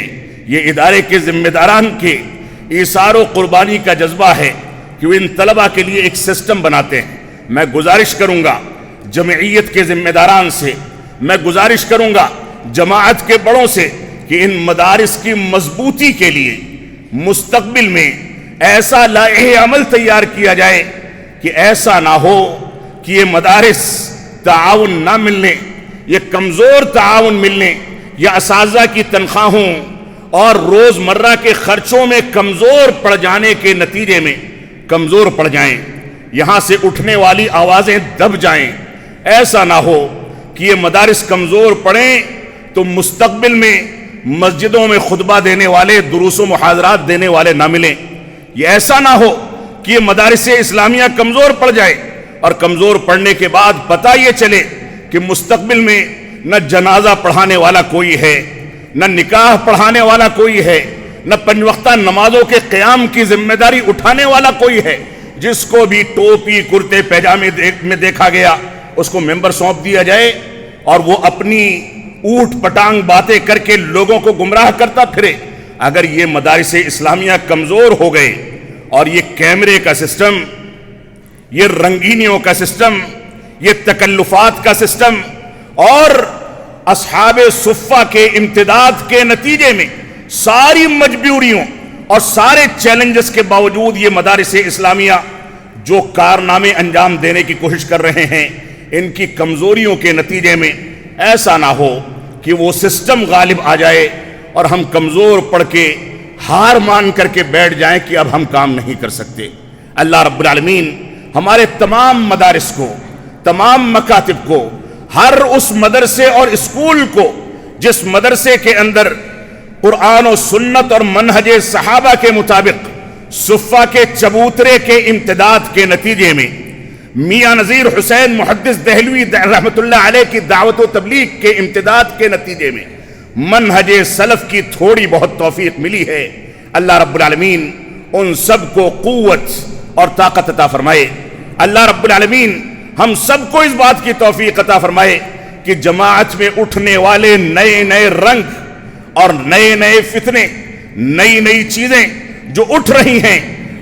یہ ادارے کے ذمہ داران کے ایثار و قربانی کا جذبہ ہے کہ وہ ان طلبہ کے لیے ایک سسٹم بناتے ہیں. میں گزارش کروں گا جمعیت کے ذمہ داران سے، میں گزارش کروں گا جماعت کے بڑوں سے کہ ان مدارس کی مضبوطی کے لیے مستقبل میں ایسا لائحہ عمل تیار کیا جائے کہ ایسا نہ ہو کہ یہ مدارس تعاون نہ ملنے، یہ کمزور تعاون ملنے، یا اساتذہ کی تنخواہوں اور روزمرہ کے خرچوں میں کمزور پڑ جانے کے نتیجے میں کمزور پڑ جائیں، یہاں سے اٹھنے والی آوازیں دب جائیں. ایسا نہ ہو کہ یہ مدارس کمزور پڑیں تو مستقبل میں مسجدوں میں خطبہ دینے والے، دروس و محاضرات دینے والے نہ ملیں. یہ ایسا نہ ہو کہ یہ مدارس اسلامیہ کمزور پڑ جائے اور کمزور پڑنے کے بعد پتہ یہ چلے کہ مستقبل میں نہ جنازہ پڑھانے والا کوئی ہے، نہ نکاح پڑھانے والا کوئی ہے، نہ 5 وقتہ نمازوں کے قیام کی ذمہ داری اٹھانے والا کوئی ہے. جس کو بھی ٹوپی کرتے پیجامے میں دیکھا گیا اس کو ممبر سونپ دیا جائے اور وہ اپنی اوٹ پٹانگ باتیں کر کے لوگوں کو گمراہ کرتا پھرے. اگر یہ مدارس اسلامیہ کمزور ہو گئے اور یہ کیمرے کا سسٹم، یہ رنگینیوں کا سسٹم، یہ تکلفات کا سسٹم اور اصحاب صفہ کے امتداد کے نتیجے میں ساری مجبوریوں اور سارے چیلنجز کے باوجود یہ مدارس اسلامیہ جو کارنامے انجام دینے کی کوشش کر رہے ہیں، ان کی کمزوریوں کے نتیجے میں ایسا نہ ہو کہ وہ سسٹم غالب آ جائے اور ہم کمزور پڑ کے ہار مان کر کے بیٹھ جائیں کہ اب ہم کام نہیں کر سکتے. اللہ رب العالمین ہمارے تمام مدارس کو، تمام مکاتب کو، ہر اس مدرسے اور اسکول کو جس مدرسے کے اندر قرآن و سنت اور منہج صحابہ کے مطابق صفہ کے چبوترے کے امتداد کے نتیجے میں میاں نذیر حسین محدث دہلوی رحمۃ اللہ علیہ کی دعوت و تبلیغ کے امتداد کے نتیجے میں منہج سلف کی تھوڑی بہت توفیق ملی ہے. اللہ رب العالمین ان سب کو قوت اور طاقت عطا فرمائے. اللہ رب العالمین ہم سب کو اس بات کی توفیق عطا فرمائے کہ جماعت میں اٹھنے والے نئے نئے رنگ اور نئے نئے فتنے، نئی نئی چیزیں جو اٹھ رہی ہیں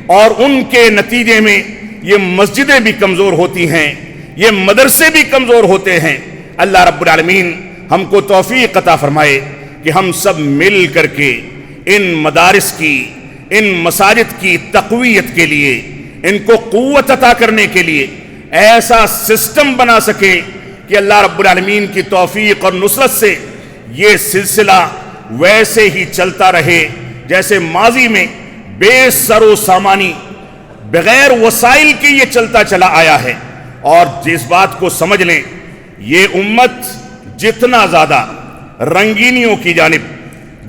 اور ان کے نتیجے میں یہ مسجدیں بھی کمزور ہوتی ہیں، یہ مدرسے بھی کمزور ہوتے ہیں. اللہ رب العالمین ہم کو توفیق عطا فرمائے کہ ہم سب مل کر کے ان مدارس کی، ان مساجد کی تقویت کے لیے، ان کو قوت عطا کرنے کے لیے ایسا سسٹم بنا سکیں کہ اللہ رب العالمین کی توفیق اور نصرت سے یہ سلسلہ ویسے ہی چلتا رہے جیسے ماضی میں بے سر و سامانی، بغیر وسائل کے یہ چلتا چلا آیا ہے. اور جس بات کو سمجھ لیں، یہ امت جتنا زیادہ رنگینیوں کی جانب،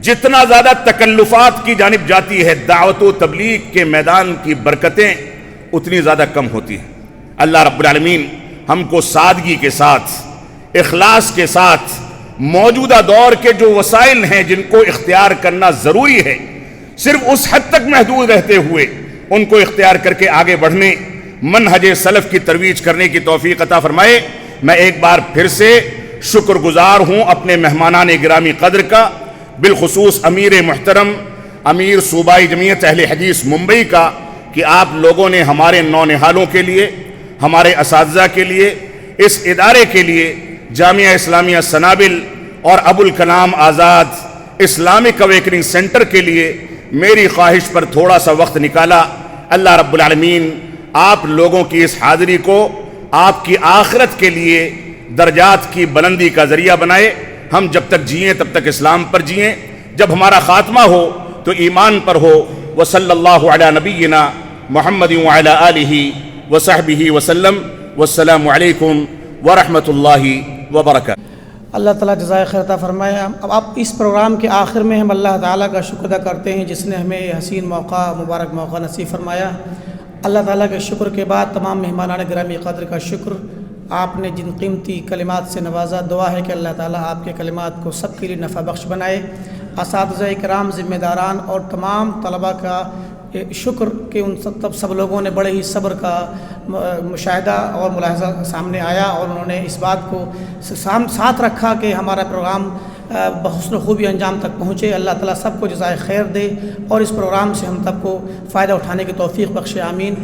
جتنا زیادہ تکلفات کی جانب جاتی ہے، دعوت و تبلیغ کے میدان کی برکتیں اتنی زیادہ کم ہوتی ہیں. اللہ رب العالمین ہم کو سادگی کے ساتھ، اخلاص کے ساتھ موجودہ دور کے جو وسائل ہیں جن کو اختیار کرنا ضروری ہے، صرف اس حد تک محدود رہتے ہوئے ان کو اختیار کر کے آگے بڑھنے، منہج سلف کی ترویج کرنے کی توفیق عطا فرمائے۔ میں ایک بار پھر سے شکر گزار ہوں اپنے مہمانان گرامی قدر کا، بالخصوص امیر محترم امیر صوبائی جمعیت اہل حدیث ممبئی کا، کہ آپ لوگوں نے ہمارے نونہالوں کے لیے، ہمارے اساتذہ کے لیے، اس ادارے کے لیے، جامعہ اسلامیہ سنابل اور Abul Kalam Azad Islamic awakening centre کے لیے میری خواہش پر تھوڑا سا وقت نکالا۔ اللہ رب العالمین آپ لوگوں کی اس حاضری کو آپ کی آخرت کے لیے درجات کی بلندی کا ذریعہ بنائے۔ ہم جب تک جئیں تب تک اسلام پر جئیں، جب ہمارا خاتمہ ہو تو ایمان پر ہو۔ وصلی اللہ علی نبینا محمد وعلی آلہ وصحبہ وسلم، والسلام علیکم ورحمۃ اللہ وبرکاتہ۔ اللہ تعالیٰ جزائے خیر عطا فرمائے۔ اب آپ اس پروگرام کے آخر میں ہم اللہ تعالیٰ کا شکر ادا کرتے ہیں جس نے ہمیں یہ حسین موقع، مبارک موقع نصیب فرمایا۔ اللہ تعالیٰ کے شکر کے بعد تمام مہمانان گرامی قدر کا شکر، آپ نے جن قیمتی کلمات سے نوازا، دعا ہے کہ اللہ تعالیٰ آپ کے کلمات کو سب کے لیے نفع بخش بنائے۔ اساتذہ کرام، ذمہ داران اور تمام طلباء کا شکر کہ ان سب لوگوں نے بڑے ہی صبر کا مشاہدہ اور ملاحظہ سامنے آیا، اور انہوں نے اس بات کو ساتھ رکھا کہ ہمارا پروگرام بحسن خوبی انجام تک پہنچے۔ اللہ تعالیٰ سب کو جزائے خیر دے اور اس پروگرام سے ہم سب کو فائدہ اٹھانے کی توفیق بخشے، آمین۔